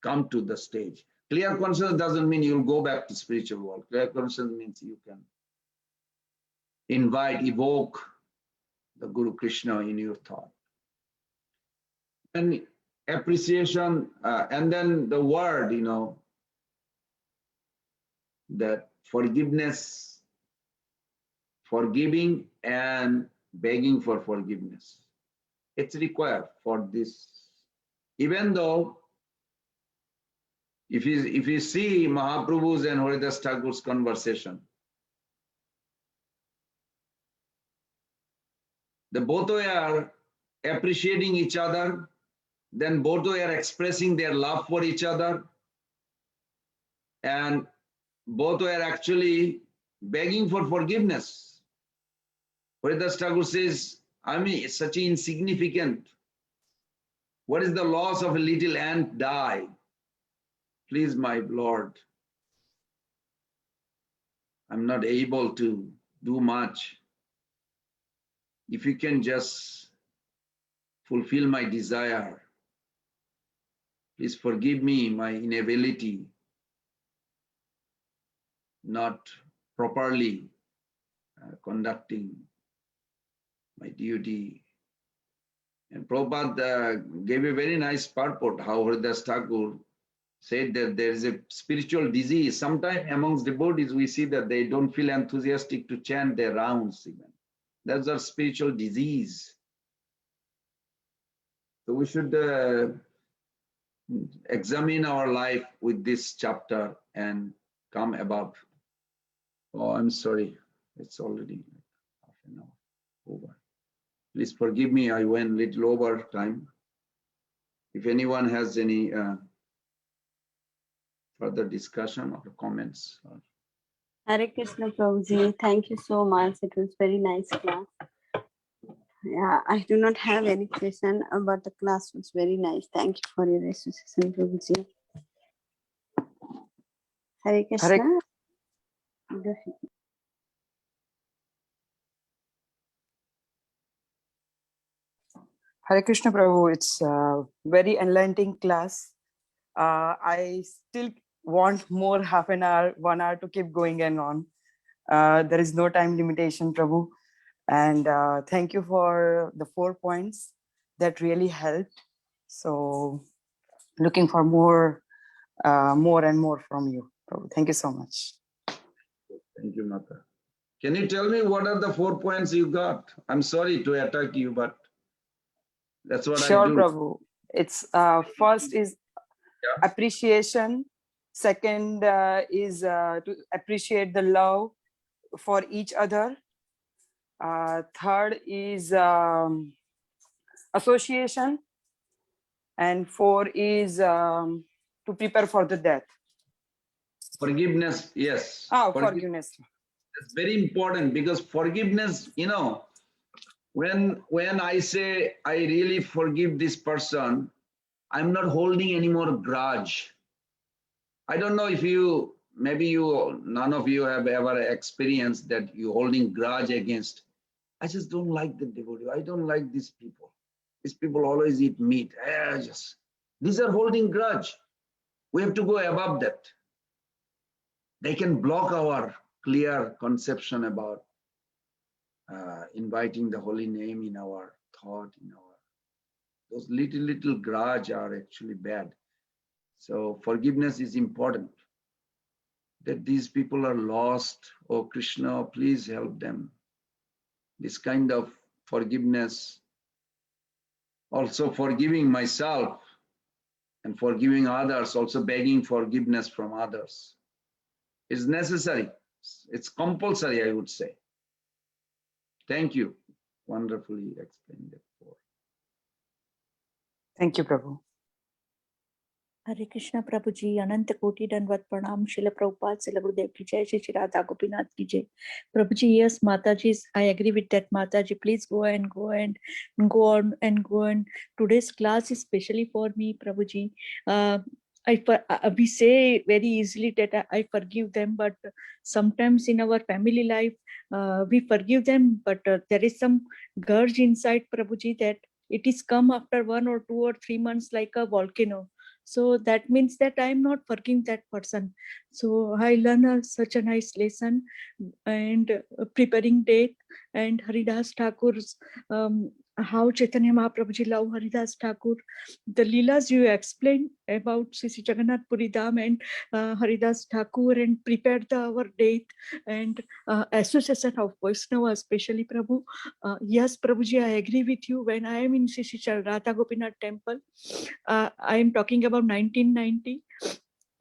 come to the stage. Clear consciousness doesn't mean you'll go back to spiritual world. Clear consciousness means you can invite, evoke the Guru Krishna in your thought. And appreciation, and then the word, you know, that forgiveness, forgiving and begging for forgiveness. It's required for this. Even though, if you see Mahaprabhu's and Haridas Thakur's conversation, the both are appreciating each other, then both are expressing their love for each other, and both are actually begging for forgiveness. Haridas Thakur says, I mean, it's such insignificant. What is the loss of a little ant die? Please, my Lord, I'm not able to do much. If you can just fulfill my desire, please forgive me my inability, not properly conducting my duty. And Prabhupada gave a very nice purport how Haridas Thakur said that there is a spiritual disease. Sometimes amongst devotees, we see that they don't feel enthusiastic to chant their rounds even. That's a spiritual disease. So we should examine our life with this chapter and come above. Oh, I'm sorry. It's already half an hour over. Please forgive me. I went a little over time. If anyone has any further discussion or comments. Hare Krishna Prabhuji, thank you so much. It was very nice class. Yeah, I do not have any question, but the class was very nice. Thank you for your association, Prabhuji. Hare Krishna. Hare Krishna Prabhu, it's a very enlightening class. I still want more half an hour, 1 hour to keep going and on. There is no time limitation, Prabhu. And thank you for the 4 points that really helped. So looking for more and more from you, Prabhu. Thank you so much. Thank you, Mata. Can you tell me what are the 4 points you got? I'm sorry to attack you, but that's what Sure, I do. Prabhu. It's first is appreciation. Second is to appreciate the love for each other. Third is association. And 4 is to prepare for the death. Forgiveness, yes. Oh, forgiveness. It's very important because forgiveness, you know, when I say I really forgive this person, I'm not holding any more grudge. I don't know if you, maybe none of you have ever experienced that you holding grudge against. I just don't like the devotee. I don't like these people. These people always eat meat. These are holding grudge. We have to go above that. They can block our clear conception about inviting the holy name in our thought, those little grudge are actually bad. So forgiveness is important. That these people are lost. Oh Krishna, please help them. This kind of forgiveness, also forgiving myself and forgiving others, also begging forgiveness from others, is necessary. It's compulsory, I would say. Thank you. Wonderfully explained it. Thank you, Prabhu. हरे कृष्णा प्रभु जी, अनंत कोटि दंडवत प्रणाम. Srila Prabhupada, Srila Gurudev ki jai, Shri Radha Gopinath ki jai. Prabhuji, yes, Mataji, I agree with that. Mataji, please go on. Today's class is especially for me, Prabhuji. We say very easily that I forgive them, but sometimes in our family life, we forgive them, but there is some grudge inside, Prabhuji, that it is come after 1 or 2 or 3 months like a volcano. So that means that I am not forgiving that person. So I learned such a nice lesson, and preparing date, and Haridas Thakur's how Chaitanya Mahaprabhuji love Haridas Thakur. The Leelas you explained about Sri Jagannath Puri Dham and Haridas Thakur, and prepared our date and association of Vaishnava, especially Prabhu. Yes, Prabhuji, I agree with you. When I am in Sri Radha Gopinath temple, I am talking about 1990.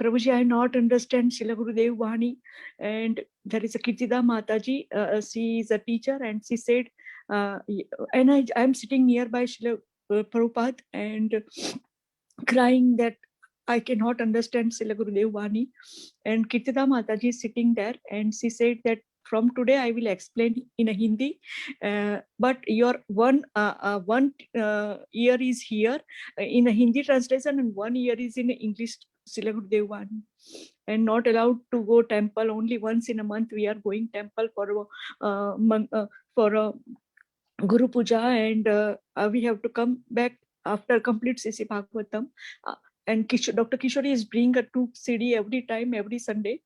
Prabhuji, I not understand Srila Gurudev Vani, and there is a Kirtida Mataji. She is a teacher, and she said, and I am sitting nearby Srila Prabhupada and crying that I cannot understand Srila Gurudev Vani. And Kirtida Mataji is sitting there, and she said that from today I will explain in a Hindi, but your one ear is here in a Hindi translation and 1 ear is in English Srila Gurudev Vani, and not allowed to go temple. Only once in a month we are going temple for Guru Puja, and we have to come back after complete CC Bhagavatam. And Dr. Kishori is bringing a 2 CD every time, every Sunday.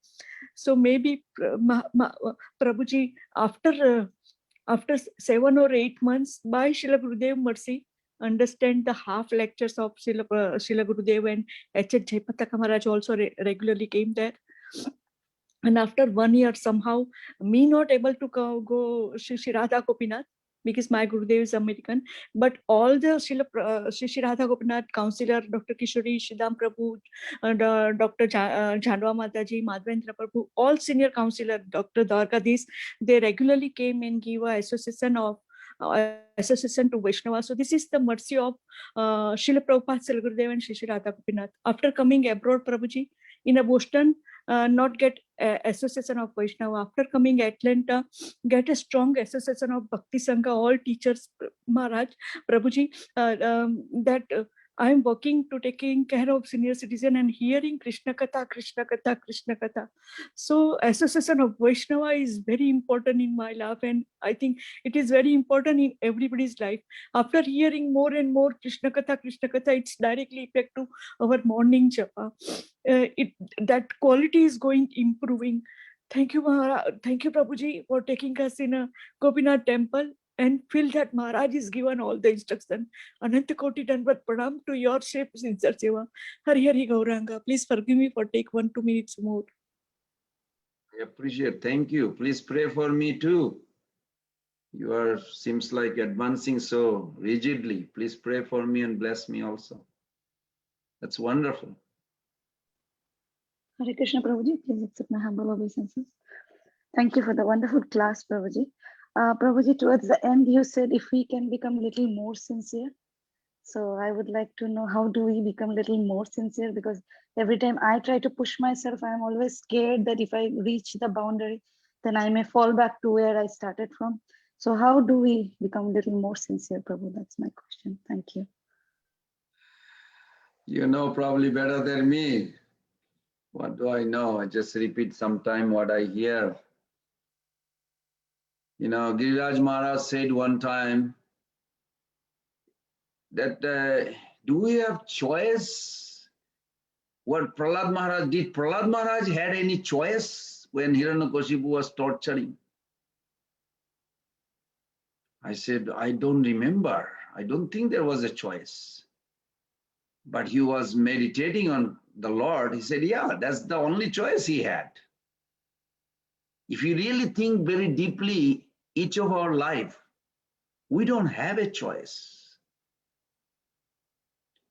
So maybe Prabhuji, after 7 or 8 months, by Srila Gurudev mercy, understand the half lectures of Srila Gurudev, and H.H. Jayapataka Maharaj also regularly came there. And after 1 year, somehow, me not able to go Shri Radha Gopinath, because my Gurudev is American, but all the Shri Radha Gopinath counselor, Dr. Kishori, Shidam Prabhu, and Dr. Janwa Mataji, Madhavendra Prabhu, all senior counselor, Dr. Dwarkadis, they regularly came and give a association to Vaishnava. So this is the mercy of Srila Prabhupada, Srila Gurudev, and Shri Radha Gopinath. After coming abroad, Prabhuji, in a Boston, not get association of Vaishnava. After coming Atlanta, get a strong association of Bhakti Sangha, all teachers, Maharaj, Prabhuji, that I am working to taking care of senior citizen and hearing Krishna Katha, Krishna Katha, Krishna Katha. So association of Vaishnava is very important in my life, and I think it is very important in everybody's life. After hearing more and more Krishna Katha, it's directly effect to our morning japa. That quality is going improving. Thank you, Maharaj. Thank you, Prabhuji, for taking us in a Gopinath temple, and feel that Maharaj is given all the instruction. Ananta Koti Dandavat Pranam to your shape, sincere seva. Hari Hari Gauranga. Please forgive me for take 1-2 minutes more. I appreciate. Thank you. Please pray for me too. You are seems like advancing so rigidly. Please pray for me and bless me also. That's wonderful. Hare Krishna, Prabhuji. Please accept my humble obeisances. Thank you for the wonderful class, Prabhuji. Prabhuji, towards the end, you said if we can become a little more sincere. So I would like to know, how do we become a little more sincere? Because every time I try to push myself, I'm always scared that if I reach the boundary, then I may fall back to where I started from. So how do we become a little more sincere, Prabhu? That's my question. Thank you. You know probably better than me. What do I know? I just repeat sometime what I hear. You know, Giriraj Maharaj said one time that do we have choice? What Prahlad Maharaj did, Prahlad Maharaj had any choice when Hiranyakashipu was torturing? I said, I don't remember. I don't think there was a choice. But he was meditating on the Lord. He said, yeah, that's the only choice he had. If you really think very deeply, each of our life, we don't have a choice.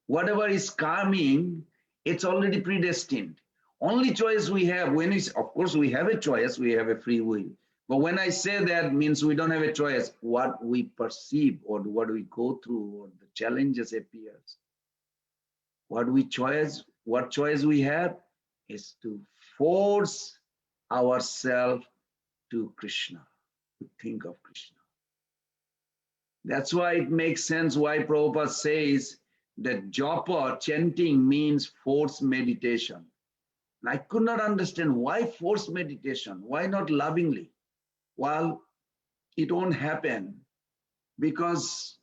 Whatever is coming, it's already predestined. Only choice we have, of course we have a choice, we have a free will. But when I say that, means we don't have a choice. What we perceive or what we go through or the challenges appears. What choice we have is to force ourselves to Krishna, to think of Krishna. That's why it makes sense why Prabhupada says that japa, chanting, means forced meditation. And I could not understand why forced meditation, why not lovingly? Well, it won't happen because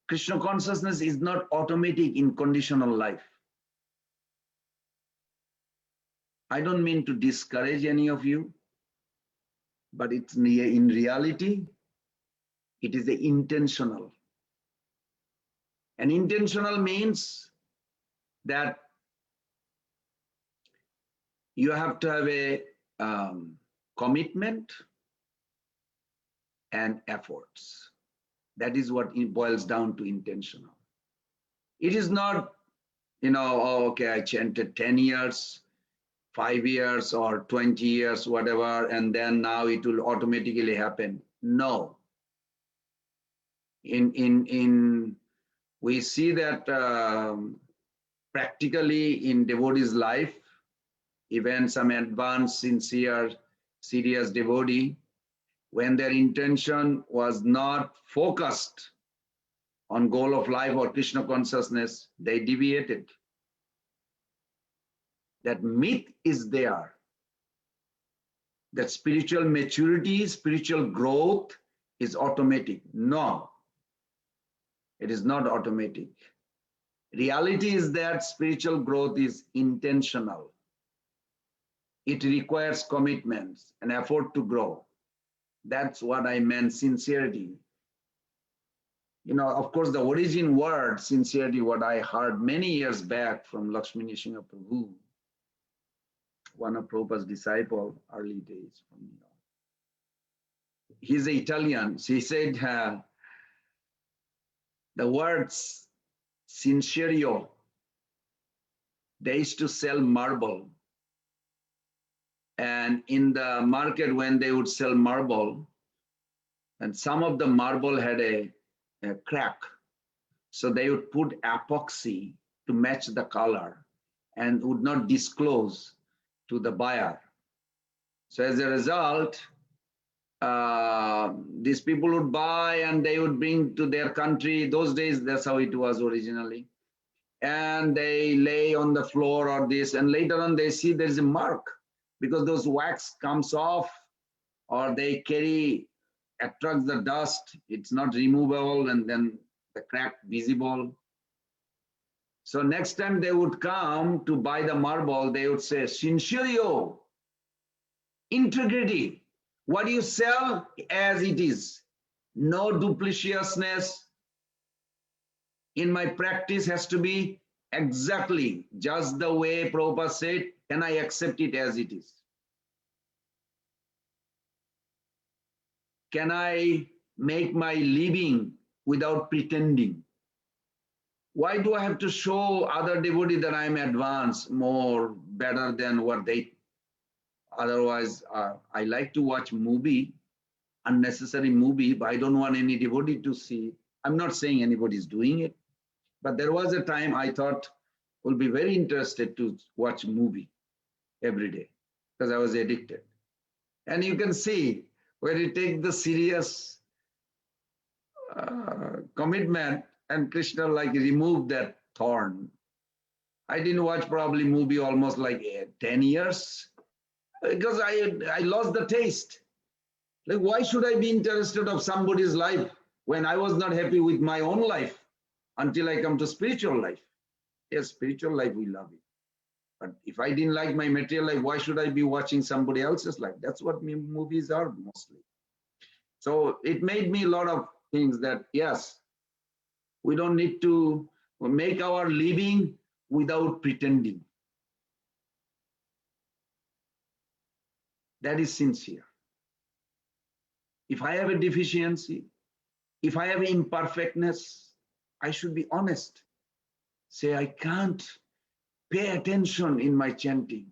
Krishna consciousness is not automatic in conditional life. I don't mean to discourage any of you, but it's in reality, it is the intentional. And intentional means that you have to have a commitment and efforts. That is what it boils down to intentional. It is not, oh, okay, I chanted 10 years, 5 years or 20 years, whatever, and then now it will automatically happen. No. We see that practically in devotee's life, even some advanced, sincere, serious devotee, when their intention was not focused on goal of life or Krishna consciousness, they deviated. that myth is there, that spiritual maturity, spiritual growth is automatic. No, it is not automatic. Reality is that spiritual growth is intentional. It requires commitments and effort to grow. That's what I meant, sincerity. You know, of course, the origin word, sincerity, what I heard many years back from Lakshmi Nrsimha Prabhu, one of Prabhupada's disciple, early days. He's Italian. So he said the words sincerio, they used to sell marble. And in the market, when they would sell marble, and some of the marble had a crack. So they would put epoxy to match the color and would not disclose to the buyer. So as a result, these people would buy and they would bring to their country. Those days, that's how it was originally. And they lay on the floor or this, and later on they see there's a mark because those wax comes off, or they carry, attracts the dust, it's not removable, and then the crack visible. So next time they would come to buy the marble, they would say, sincerio, integrity. What you sell as it is, no dupliciousness. In my practice has to be exactly just the way Prabhupada said, and I accept it as it is. Can I make my living without pretending? Why do I have to show other devotees that I'm advanced, more, better than what they? Otherwise, I like to watch movie, unnecessary movie, but I don't want any devotee to see. I'm not saying anybody's doing it, but there was a time I thought would be very interested to watch movie every day because I was addicted. And you can see when you take the serious commitment, and Krishna like removed that thorn. I didn't watch probably movie almost like 10 years because I lost the taste. Like, why should I be interested of somebody's life when I was not happy with my own life until I come to spiritual life? Yes, spiritual life, we love it. But if I didn't like my material life, why should I be watching somebody else's life? That's what movies are mostly. So it made me a lot of things that, yes, we don't need to make our living without pretending. That is sincere. If I have a deficiency, if I have imperfectness, I should be honest. Say, I can't pay attention in my chanting.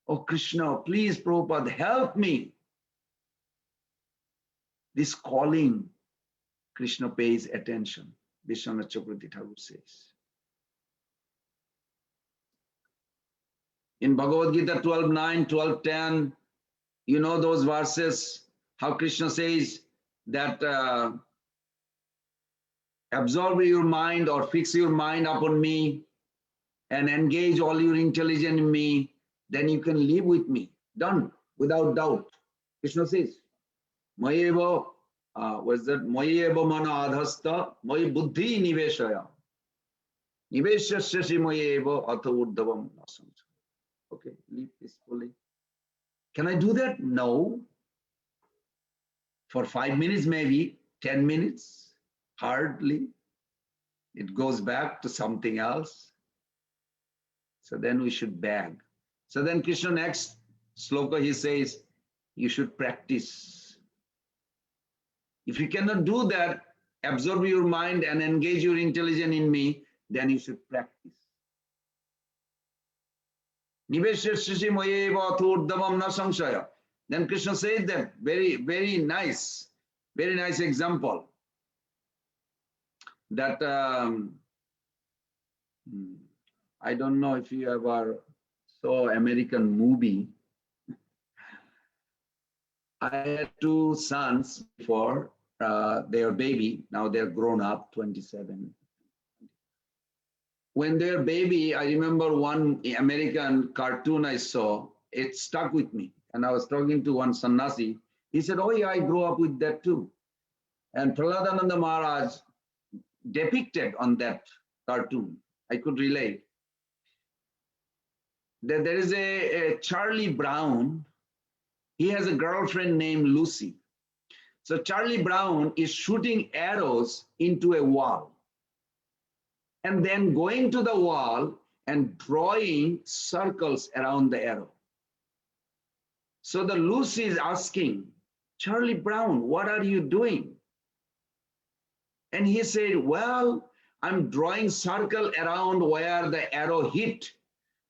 Oh, Krishna, please, Prabhupada, help me. This calling, Krishna pays attention. Vishwanath Chakravarti Thakur says. In Bhagavad Gita 12.9, 12.10, you know those verses, how Krishna says that absorb your mind or fix your mind upon me and engage all your intelligence in me, then you can live with me. Done, without doubt. Krishna says, Mayeva, what's that? Mayeva mana adhasta, may buddhi niveshaya. Niveshasya mayeva atha urdhavam nasam. Okay, live peacefully. Can I do that? No. For 5 minutes, maybe 10 minutes, hardly. It goes back to something else. So then we should beg. So then Krishna next sloka, he says, you should practice. If you cannot do that, absorb your mind and engage your intelligence in me, then you should practice. Then Krishna says that very nice example. That I don't know if you ever saw American movie. I had 2 sons before, they were baby, now they're grown up, 27. when they're baby, I remember one American cartoon I saw, it stuck with me. And I was talking to one sannyasi. He said, oh yeah, I grew up with that too. And Prahladananda Maharaj depicted on that cartoon, I could relate. There is a Charlie Brown. He has a girlfriend named Lucy. So Charlie Brown is shooting arrows into a wall and then going to the wall and drawing circles around the arrow. So the Lucy is asking, Charlie Brown, what are you doing? And he said, well, I'm drawing circle around where the arrow hit.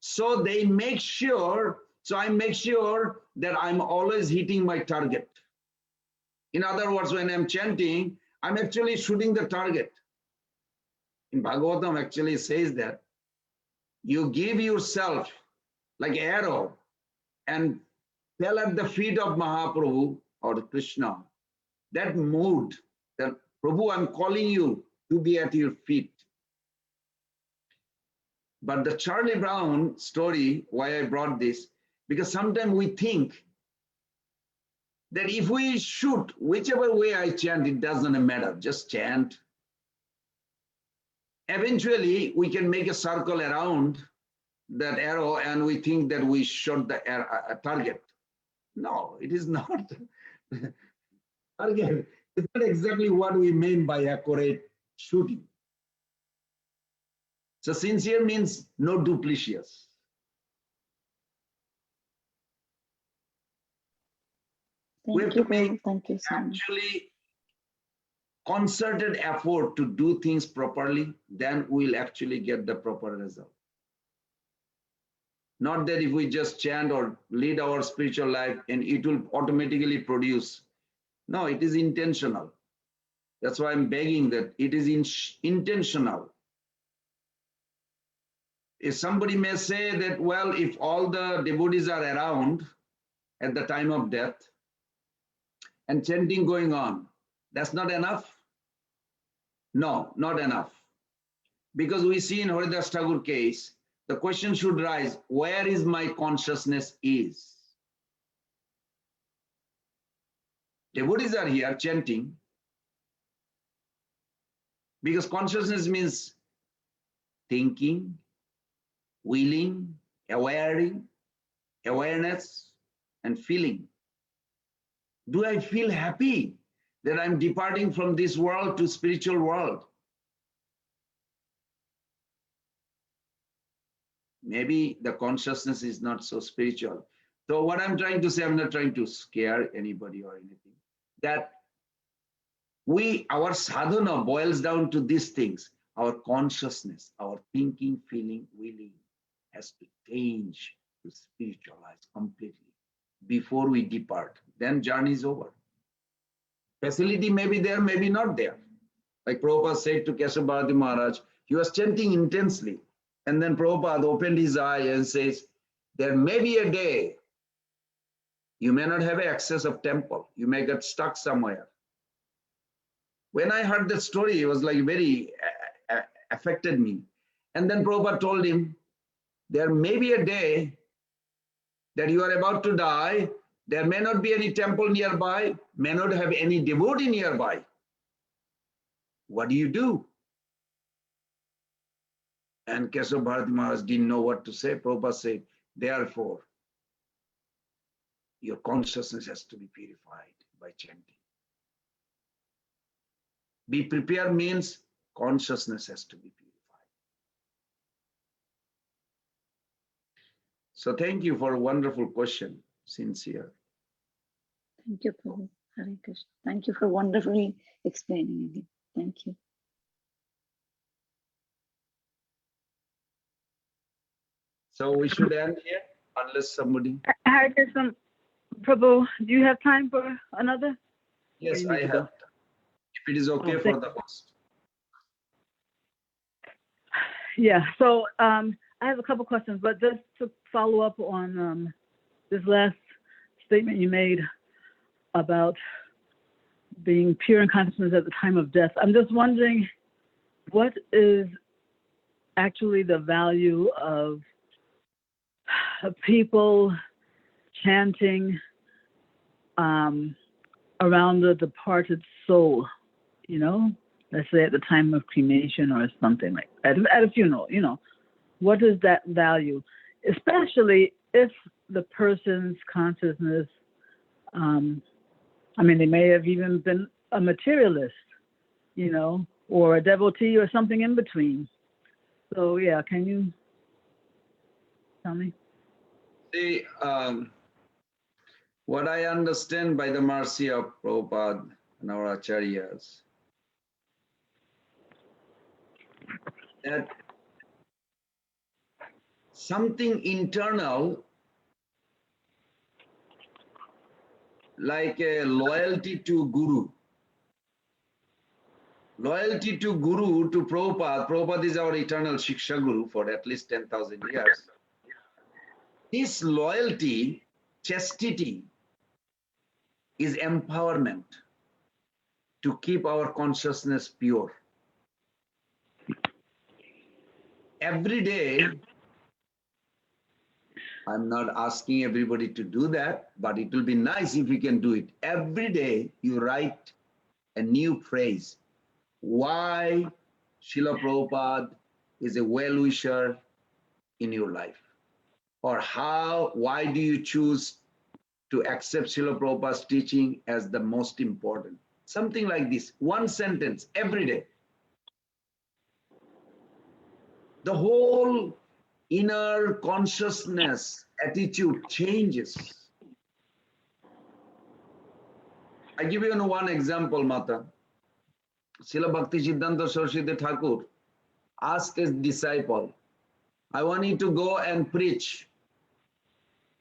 So I make sure that I'm always hitting my target. In other words, when I'm chanting, I'm actually shooting the target. In Bhagavatam actually says that you give yourself like arrow and fell at the feet of Mahaprabhu or Krishna. That mood, that Prabhu, I'm calling you to be at your feet. But the Charlie Brown story, why I brought this, because sometimes we think that if we shoot, whichever way I chant, it doesn't matter, just chant. Eventually, we can make a circle around that arrow and we think that we shot the target. No, it is not. Target. It's not exactly what we mean by accurate shooting. So sincere means no duplicitous. We have to make actually concerted effort to do things properly, then we'll actually get the proper result. Not that if we just chant or lead our spiritual life and it will automatically produce. No, it is intentional. That's why I'm begging that it is intentional. If somebody may say that, well, if all the devotees are around at the time of death and chanting going on, that's not enough? No, not enough. Because we see in Haridas Thakur case, the question should rise, where is my consciousness is? Devotees are here chanting because consciousness means thinking, willing, awareness, and feeling. Do I feel happy that I'm departing from this world to spiritual world? Maybe the consciousness is not so spiritual. So what I'm trying to say, I'm not trying to scare anybody or anything, that our sadhana boils down to these things. Our consciousness, our thinking, feeling, willing has to change to spiritualize completely before we depart. Then journey is over. Facility may be there, maybe not there. Like Prabhupada said to Keshav Bharati Maharaj, he was chanting intensely. And then Prabhupada opened his eye and says, there may be a day you may not have access of temple. You may get stuck somewhere. When I heard that story, it was like very affected me. And then Prabhupada told him, there may be a day that you are about to die. There may not be any temple nearby, may not have any devotee nearby. What do you do? And Keshav Bharati Maharaj didn't know what to say. Prabhupada said, therefore, your consciousness has to be purified by chanting. Be prepared means consciousness has to be purified. So thank you for a wonderful question, sincere. Thank you, Prabhu. Hare Krishna. Thank you for wonderfully explaining again. Thank you. So we should end here, unless somebody. Hare Krishna, Prabhu, do you have time for another? Yes, I have. If it is okay for the host. Yeah, so I have a couple questions, but just to follow up on this last statement you made about being pure in consciousness at the time of death. I'm just wondering, what is actually the value of people chanting around the departed soul, you know, let's say at the time of cremation or something like that, at a funeral, you know, what is that value? Especially if the person's consciousness, I mean, they may have even been a materialist, you know, or a devotee or something in between. So yeah, can you tell me? See, what I understand by the mercy of Prabhupada and our acharyas, that something internal, like a loyalty to Guru. Loyalty to Guru, to Prabhupada. Prabhupada is our eternal Shiksha Guru for at least 10,000 years. This loyalty, chastity, is empowerment to keep our consciousness pure. Every day, I'm not asking everybody to do that, but it will be nice if you can do it. Every day, you write a new phrase. Why Srila Prabhupada is a well-wisher in your life. Or why do you choose to accept Srila Prabhupada's teaching as the most important? Something like this, one sentence every day. The whole inner consciousness, attitude changes. I give you one example, Mata. Srila Bhakti Siddhanta Saraswati Thakur asked his disciple, I want you to go and preach.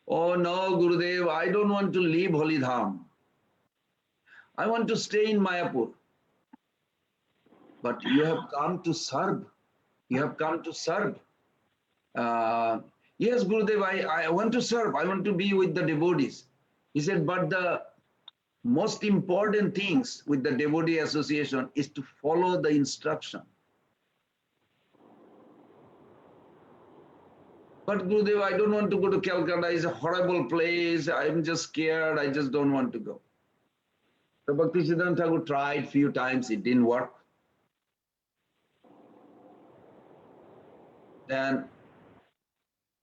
Oh no, Gurudev, I don't want to leave Holy Dham. I want to stay in Mayapur. But you have come to serve. You have come to serve. Yes, Gurudev, I want to serve. I want to be with the devotees. He said, but the most important things with the devotee association is to follow the instruction. But Gurudev, I don't want to go to Calcutta. It's a horrible place. I'm just scared. I just don't want to go. So Bhakti Siddhanta Thakur tried few times. It didn't work. Then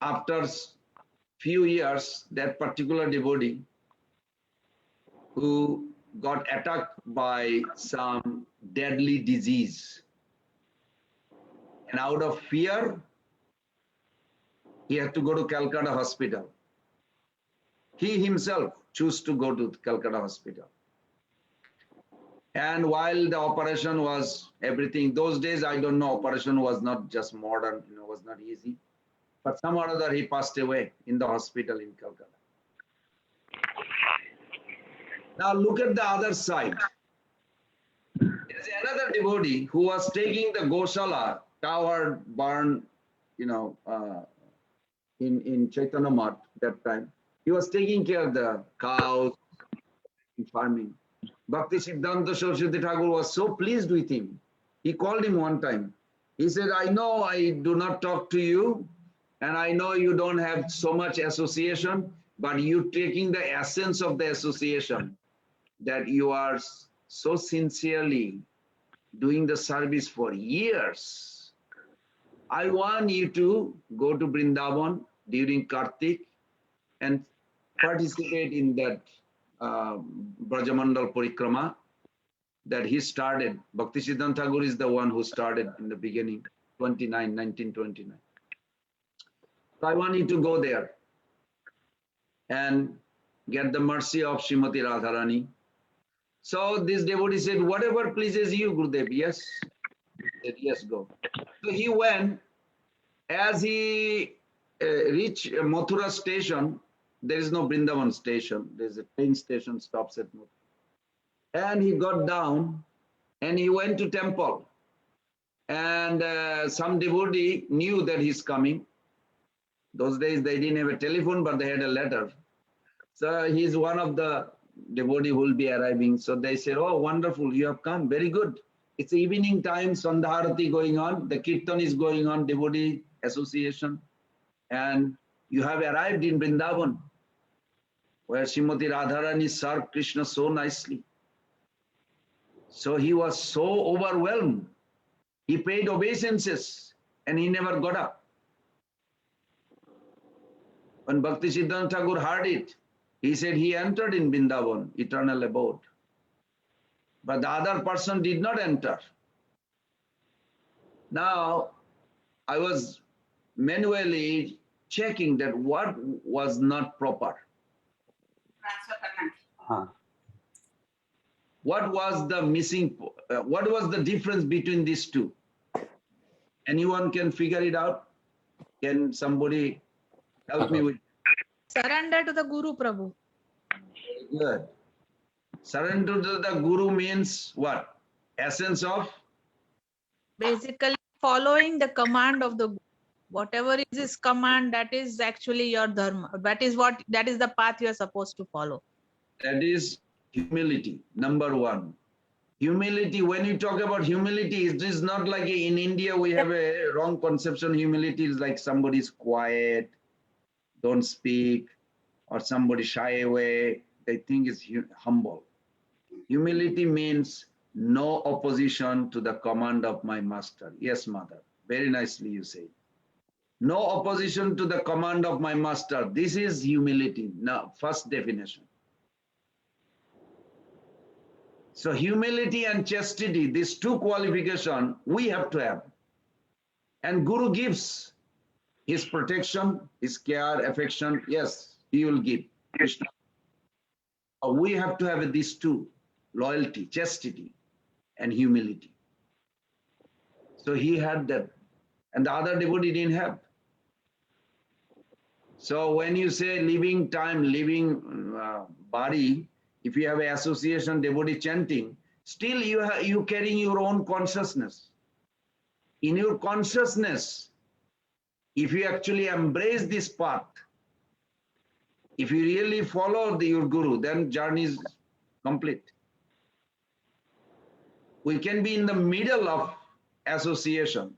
after few years, that particular devotee who got attacked by some deadly disease, and out of fear, he had to go to Calcutta hospital. He himself chose to go to Calcutta hospital. And while the operation was everything, those days, I don't know, operation was not just modern, was not easy. But somehow or other, he passed away in the hospital in Calcutta. Now look at the other side. There's another devotee who was taking the Gosala, covered, burned, in Chaitanya Math that time. He was taking care of the cows, farming. Bhakti Siddhanta Saraswati Thakur was so pleased with him. He called him one time. He said, I know I do not talk to you, and I know you don't have so much association, but you taking the essence of the association, that you are so sincerely doing the service for years. I want you to go to Vrindavan during Kartik and participate in that Brajamandal Parikrama that he started. Bhakti Siddhanta Thakur is the one who started in the beginning, 1929. So I want you to go there and get the mercy of Srimati Radharani. So this devotee said, whatever pleases you, Gurudev. Yes. He said, yes, go. So he went. As he reached Mathura station, there is no Vrindavan station. There's a train station stops at Mathura. And he got down and he went to temple. And some devotee knew that he's coming. Those days they didn't have a telephone, but they had a letter. So he's one of the devotee who will be arriving. So they said, oh, wonderful, you have come, very good. It's evening time, Sandharati going on, the Kirtan is going on, devotee association, and you have arrived in Vrindavan, where Srimati Radharani served Krishna so nicely. So he was so overwhelmed. He paid obeisances and he never got up. When Bhakti Siddhanta Thakur heard it, he said he entered in Vrindavan, eternal abode. But the other person did not enter. Now, I was manually checking that what was not proper. What was the missing, what was the difference between these two? Anyone can figure it out? Can somebody help me with? Surrender to the Guru, Prabhu. Good. Surrender to the Guru means what? Essence of? Basically, following the command of the Guru. Whatever is his command, that is actually your dharma. That is the path you are supposed to follow. That is humility, number one. Humility, when you talk about humility, it is not like in India we have a wrong conception. Humility is like somebody is quiet, don't speak, or somebody shy away. They think is humble. Humility means no opposition to the command of my master. Yes, mother. Very nicely you say. No opposition to the command of my master. This is humility. Now, first definition. So humility and chastity, these two qualifications we have to have. And Guru gives his protection, his care, affection. Yes, he will give. Krishna. We have to have these two, loyalty, chastity, and humility. So he had that. And the other devotee didn't have. So when you say living time, living body, if you have an association devotee chanting, still you carrying your own consciousness. In your consciousness, if you actually embrace this path, if you really follow your Guru, then journey is complete. We can be in the middle of association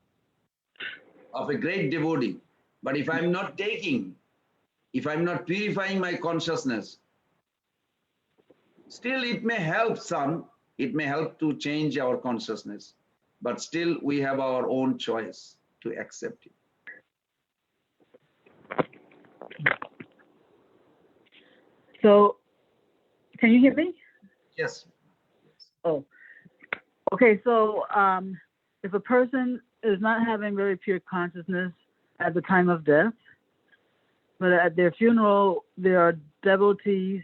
of a great devotee, but if I'm not taking, if I'm not purifying my consciousness, still it may help some, it may help to change our consciousness, but still we have our own choice to accept it. So, can you hear me? Yes. Oh, okay. So, if a person is not having very pure consciousness at the time of death, but at their funeral there are devotees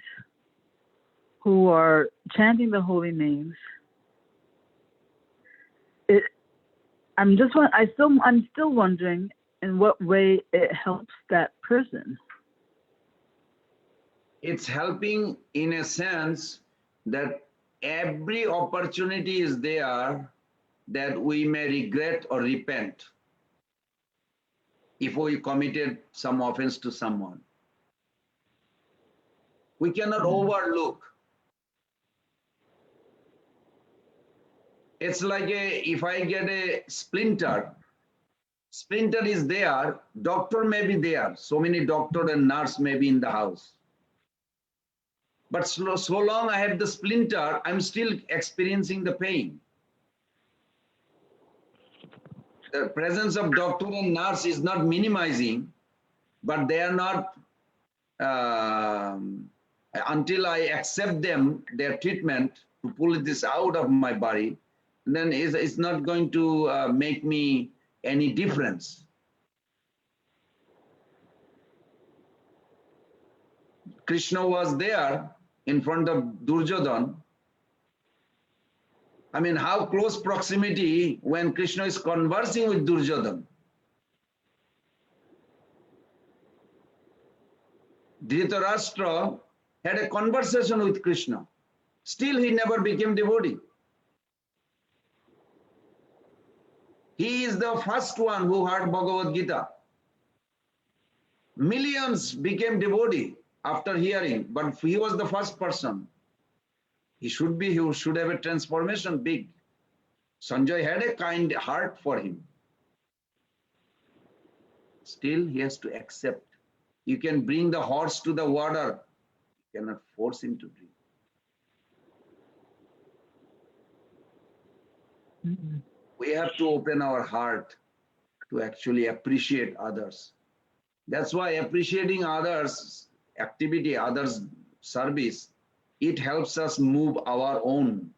who are chanting the holy names, I'm still wondering in what way it helps that person. It's helping in a sense that every opportunity is there that we may regret or repent if we committed some offense to someone. We cannot overlook. It's like if I get a splinter is there, doctor may be there, so many doctor and nurse may be in the house. But so long I have the splinter, I'm still experiencing the pain. The presence of doctor and nurse is not minimizing, but they are not, until I accept them, their treatment to pull this out of my body, then it's not going to make me any difference. Krishna was there in front of Duryodhana. I mean, how close proximity when Krishna is conversing with Duryodhana. Dhritarashtra had a conversation with Krishna. Still, he never became devotee. He is the first one who heard Bhagavad Gita. Millions became devotee after hearing, but he was the first person. He should have a transformation big. Sanjay had a kind heart for him. Still, he has to accept. You can bring the horse to the water. You cannot force him to drink. We have to open our heart to actually appreciate others. That's why appreciating others' activity, others' service, it helps us move our own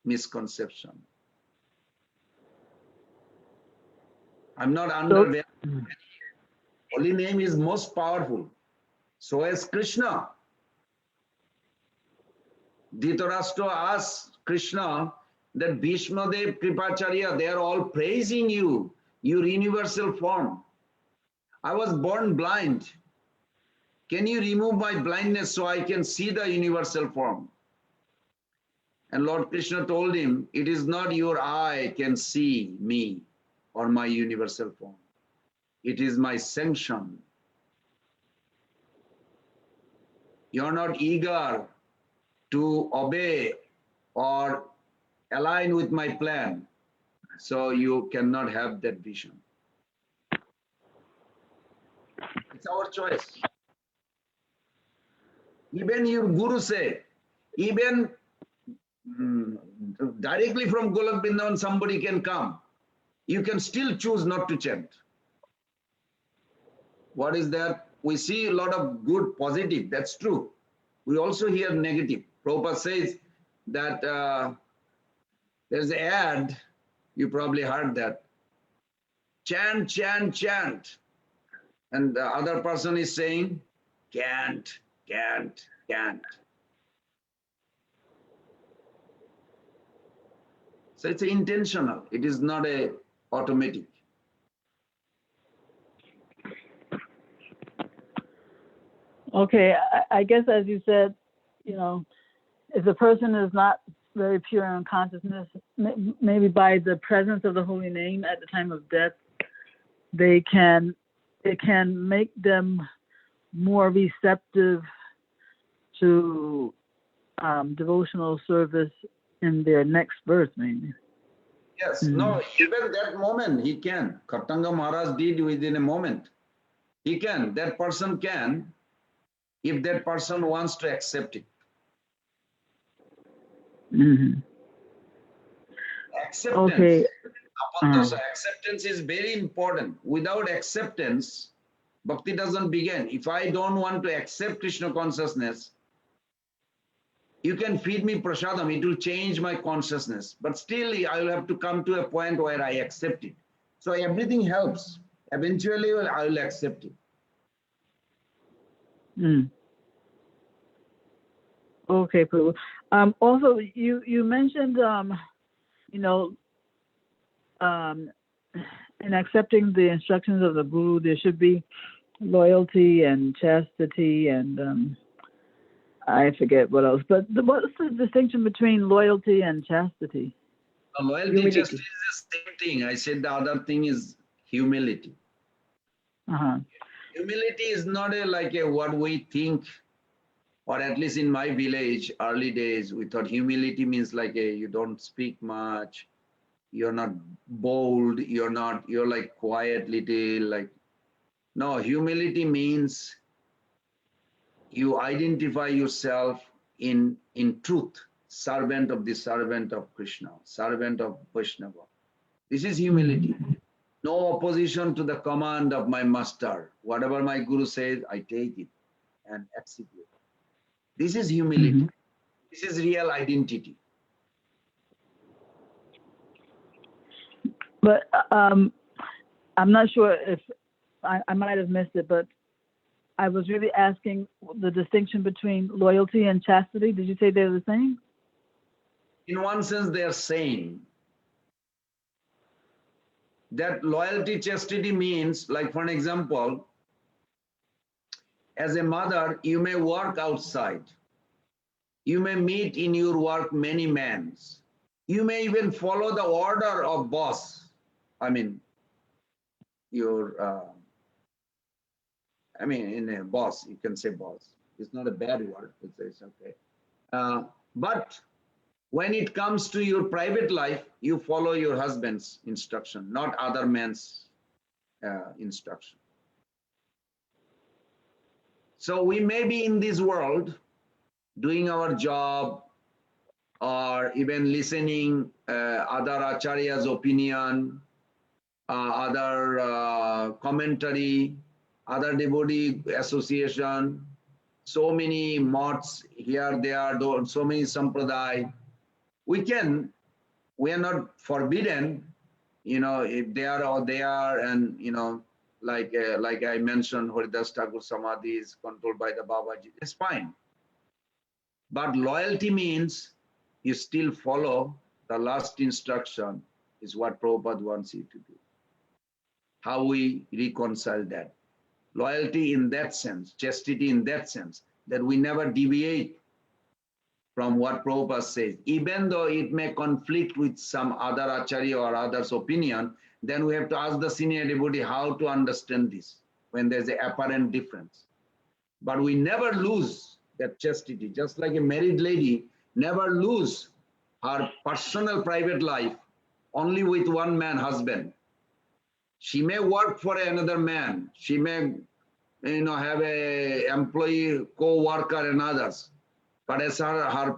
misconception. I'm not under holy name is most powerful. So as Krishna, Dhritarashtra asked Krishna that Bhishma Dev, Kripacharya, they are all praising you, your universal form. I was born blind. Can you remove my blindness so I can see the universal form? And Lord Krishna told him, it is not your eye can see me or my universal form. It is my sanction. You're not eager to obey or align with my plan. So you cannot have that vision. It's our choice. Even your guru say, even directly from Golak Vrindavan somebody can come. You can still choose not to chant. What is that? We see a lot of good, positive. That's true. We also hear negative. Prabhupada says that there's an ad, you probably heard that. Chant, chant, chant. And the other person is saying, can't, can't, can't. So it's intentional. It is not a automatic. Okay, I guess as you said, you know, if the person is not very pure in consciousness, maybe by the presence of the holy name at the time of death, it can make them more receptive to devotional service in their next birth, maybe. Yes, no, even that moment he can. Katanga Maharaj did within a moment. He can, that person can, if that person wants to accept it. Acceptance. Okay. Acceptance is very important. Without acceptance, bhakti doesn't begin. If I don't want to accept Krishna consciousness, you can feed me prasadam, it will change my consciousness. But still, I will have to come to a point where I accept it. So everything helps. Eventually, I will accept it. Okay, Prabhu. Also, you mentioned, you know, in accepting the instructions of the Guru, there should be loyalty and chastity and I forget what else. But what's the distinction between loyalty and chastity? Loyalty, Humility. chastity is the same thing. I said the other thing is humility. Humility is not like what we think, or at least in my village, early days, we thought humility means like you don't speak much, you're not bold, you're like quiet little, like, no, humility means you identify yourself in truth, servant of the servant of Krishna, servant of Vaishnava. This is humility. No opposition to the command of my master. Whatever my guru says, I take it and execute. This is humility. This is real identity. But I'm not sure if I might have missed it, but I was really asking the distinction between loyalty and chastity. Did you say they're the same? In one sense, they are saying that loyalty, chastity means, like for an example, as a mother, you may work outside. You may meet in your work many men. You may even follow the order of boss. I mean, in a boss, you can say boss. It's not a bad word. It's okay. But When it comes to your private life, you follow your husband's instruction, not other man's instruction. So we may be in this world doing our job or even listening other acharyas' opinion, other commentary, other devotee association, so many mods here, there, so many sampradaya. We are not forbidden, if they are or they are, and like I mentioned, Haridas Thakur Samadhi is controlled by the Babaji. It's fine. But loyalty means you still follow the last instruction, is what Prabhupada wants you to do. How we reconcile that. Loyalty in that sense, chastity in that sense, that we never deviate from what Prabhupada says. Even though it may conflict with some other acharya or others' opinion, then we have to ask the senior devotee how to understand this when there's an apparent difference. But we never lose that chastity, just like a married lady never lose her personal private life only with one man, husband. She may work for another man. She may, have a employee, co-worker and others. But as her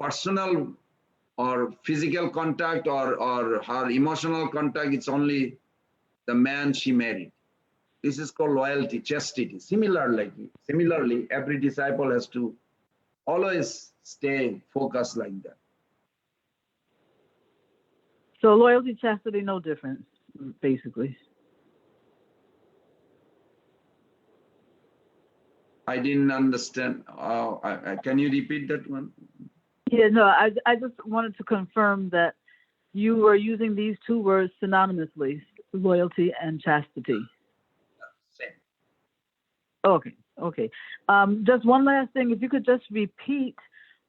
personal or physical contact or her emotional contact, it's only the man she married. This is called loyalty, chastity. Similarly, every disciple has to always stay focused like that. So loyalty, chastity, no difference, basically. I didn't understand. Can you repeat that one? Yeah, no, I just wanted to confirm that you were using these two words synonymously, loyalty and chastity. Same. Okay. Just one last thing. If you could just repeat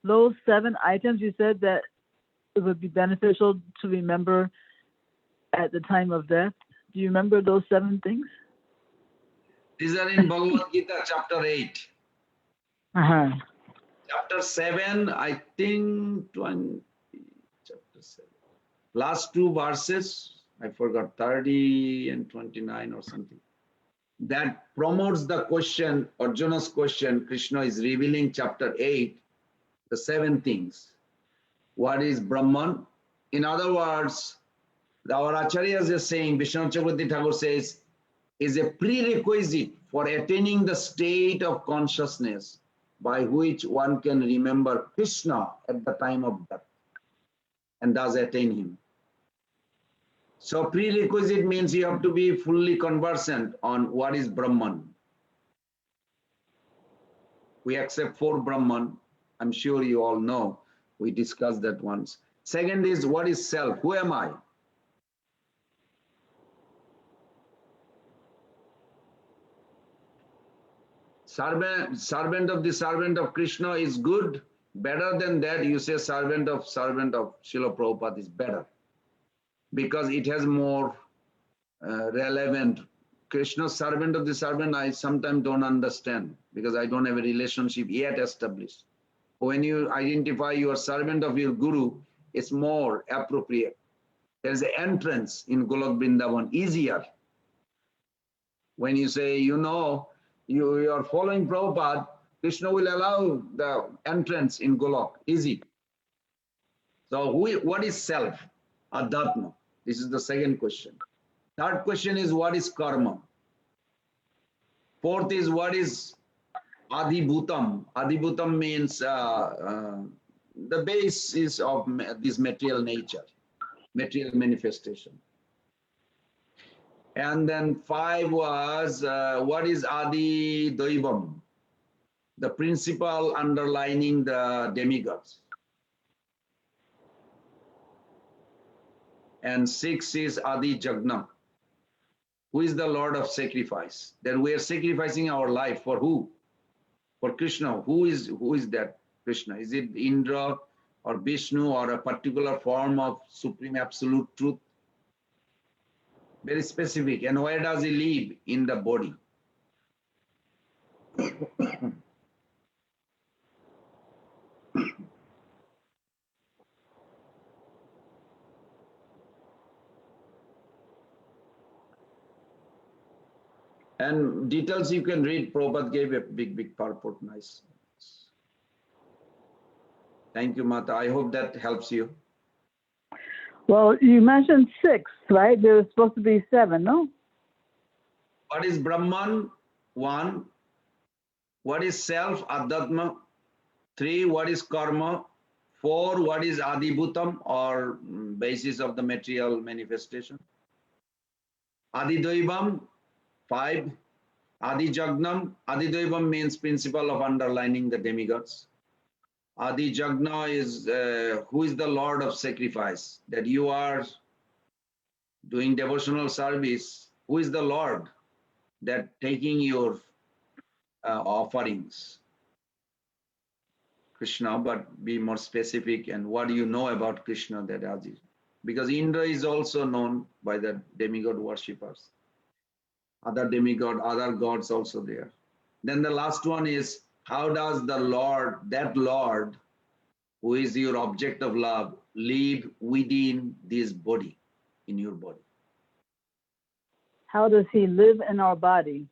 those 7 items you said that it would be beneficial to remember at the time of death. Do you remember those 7 things? These are in Bhagavad Gita, chapter 8. Uh-huh. Chapter 7, I think, chapter 7. Last 2 verses, I forgot, 30 and 29 or something. That promotes the question, Arjuna's question. Krishna is revealing chapter 8, the 7 things. What is Brahman? In other words, our acharyas are saying, Vishnu Chakravarti Thakur says, is a prerequisite for attaining the state of consciousness by which one can remember Krishna at the time of death and thus attain him. So prerequisite means you have to be fully conversant on what is Brahman. We accept 4 Brahman. I'm sure you all know. We discussed that once. Second is, what is self? Who am I? Servant of the servant of Krishna is good. Better than that, you say servant of Srila Prabhupada is better, because it has more relevant. Krishna's servant of the servant, I sometimes don't understand because I don't have a relationship yet established. When you identify your servant of your guru, it's more appropriate. There's an entrance in Golok Vrindavan, easier. When you say, you are following Prabhupada, Krishna will allow the entrance in Golok, easy. So what is self? Adhatma. This is the second question. Third question is, what is karma? Fourth is, what is adhibhutam? Adhibhutam means the basis of this material nature, material manifestation. And then 5 was, what is Adi Daivam? The principle underlining the demigods. And 6 is Adi Jagna. Who is the Lord of sacrifice? That we are sacrificing our life for who? For Krishna. Who is that Krishna? Is it Indra or Vishnu or a particular form of supreme absolute truth? Very specific. And where does he live? In the body. And details you can read. Prabhupada gave a big purport. Nice. Thank you, Mata. I hope that helps you. Well, you mentioned 6, right? There was supposed to be 7, no? What is Brahman? 1. What is self? Adhyatma. 3. What is karma? 4. What is Adibhutam, or basis of the material manifestation? Adidaivam. 5. Adi Jagnam. Adidaivam means principle of underlining the demigods. Adi Jagna is who is the Lord of sacrifice, that you are doing devotional service. Who is the Lord that taking your offerings? Krishna, but be more specific, and what do you know about Krishna, that Adi? Because Indra is also known by the demigod worshippers. Other demigod, other gods also there. Then the last one is, how does the Lord, that Lord, who is your object of love, live within this body, in your body? How does he live in our body?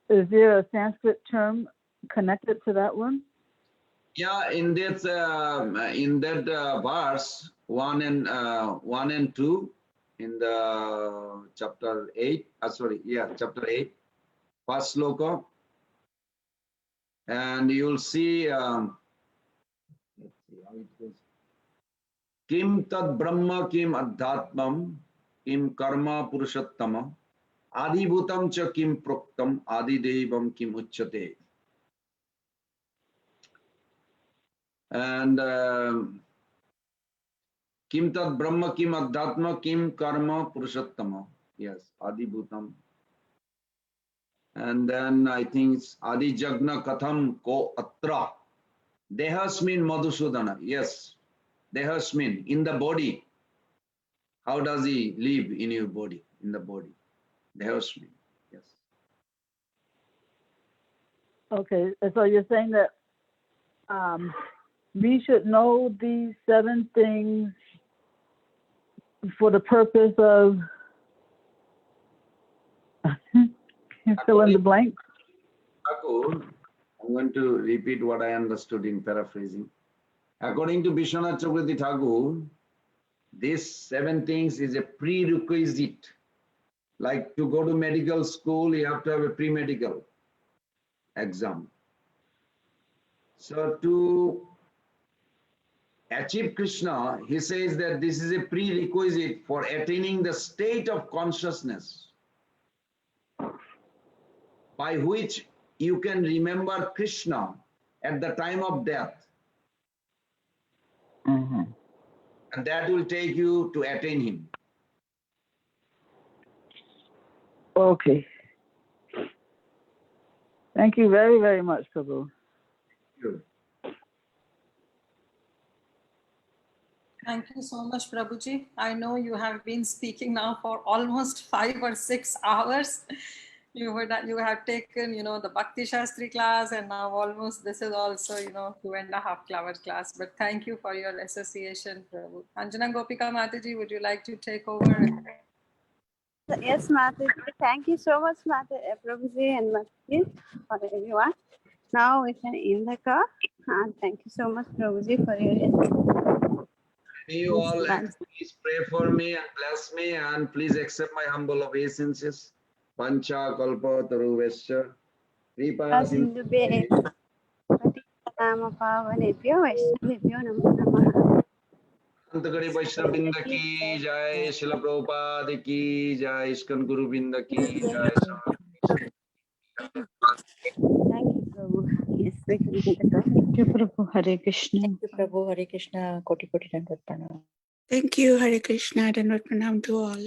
Is there a Sanskrit term connected to that one? Yeah, in that verse 1 and 2 in the chapter 8. Chapter 8, first sloka, and you'll see. Let's see how it goes. Kim tad brahma kim adhyatmam kim karma purushottama adibhutam cha kim proktam adidevam kim uchyate. And kim tad brahma kim adhyatma kim karma purushottama. Yes, adibhutam. And then I think it's adi jagna katham ko atra. Dehasmin madhusudana. Yes, Dehasmin, in the body. How does he live in your body? In the body. Dehasmin. Yes. Okay, so you're saying that we should know these 7 things for the purpose of fill in the blanks? I'm going to repeat what I understood in paraphrasing. According to Vishwanath Chakravarti Thakur, these 7 things is a prerequisite. Like to go to medical school, you have to have a pre-medical exam. So to achieve Krishna, he says that this is a prerequisite for attaining the state of consciousness by which you can remember Krishna at the time of death. And that will take you to attain him. Okay. Thank you very, very much, Prabhu. Good. Thank you so much, Prabhuji. I know you have been speaking now for almost 5 or 6 hours. You have taken, the Bhakti Shastri class, and now almost this is also, 2.5 hour class. But thank you for your association, Prabhu. Anjana Gopika Mataji, would you like to take over? Yes, Mataji. Thank you so much, Prabhuji and Mataji, for everyone. Now we can end the call. And thank you so much, Prabhuji, for your May you all please pray for me and bless me, and please accept my humble obeisances. Pancha kalpa taruvesya kripa Sindhubhe Nama Pavanebhyo Vaishnavebhyo Namo Namaha. Antagari Vaishnavrinda ki jai, Srila Prabhupada ki jai, Iskon Guru Vrinda ki jai. Thank you, Prabhu. Yes, we can end the call. Thank you, Prabhu. Hare Krishna. Thank you, Prabhu. Hare Krishna. Koti Koti Dandavat Pranam. Thank you. Hare Krishna. Dandavat Pranam to all.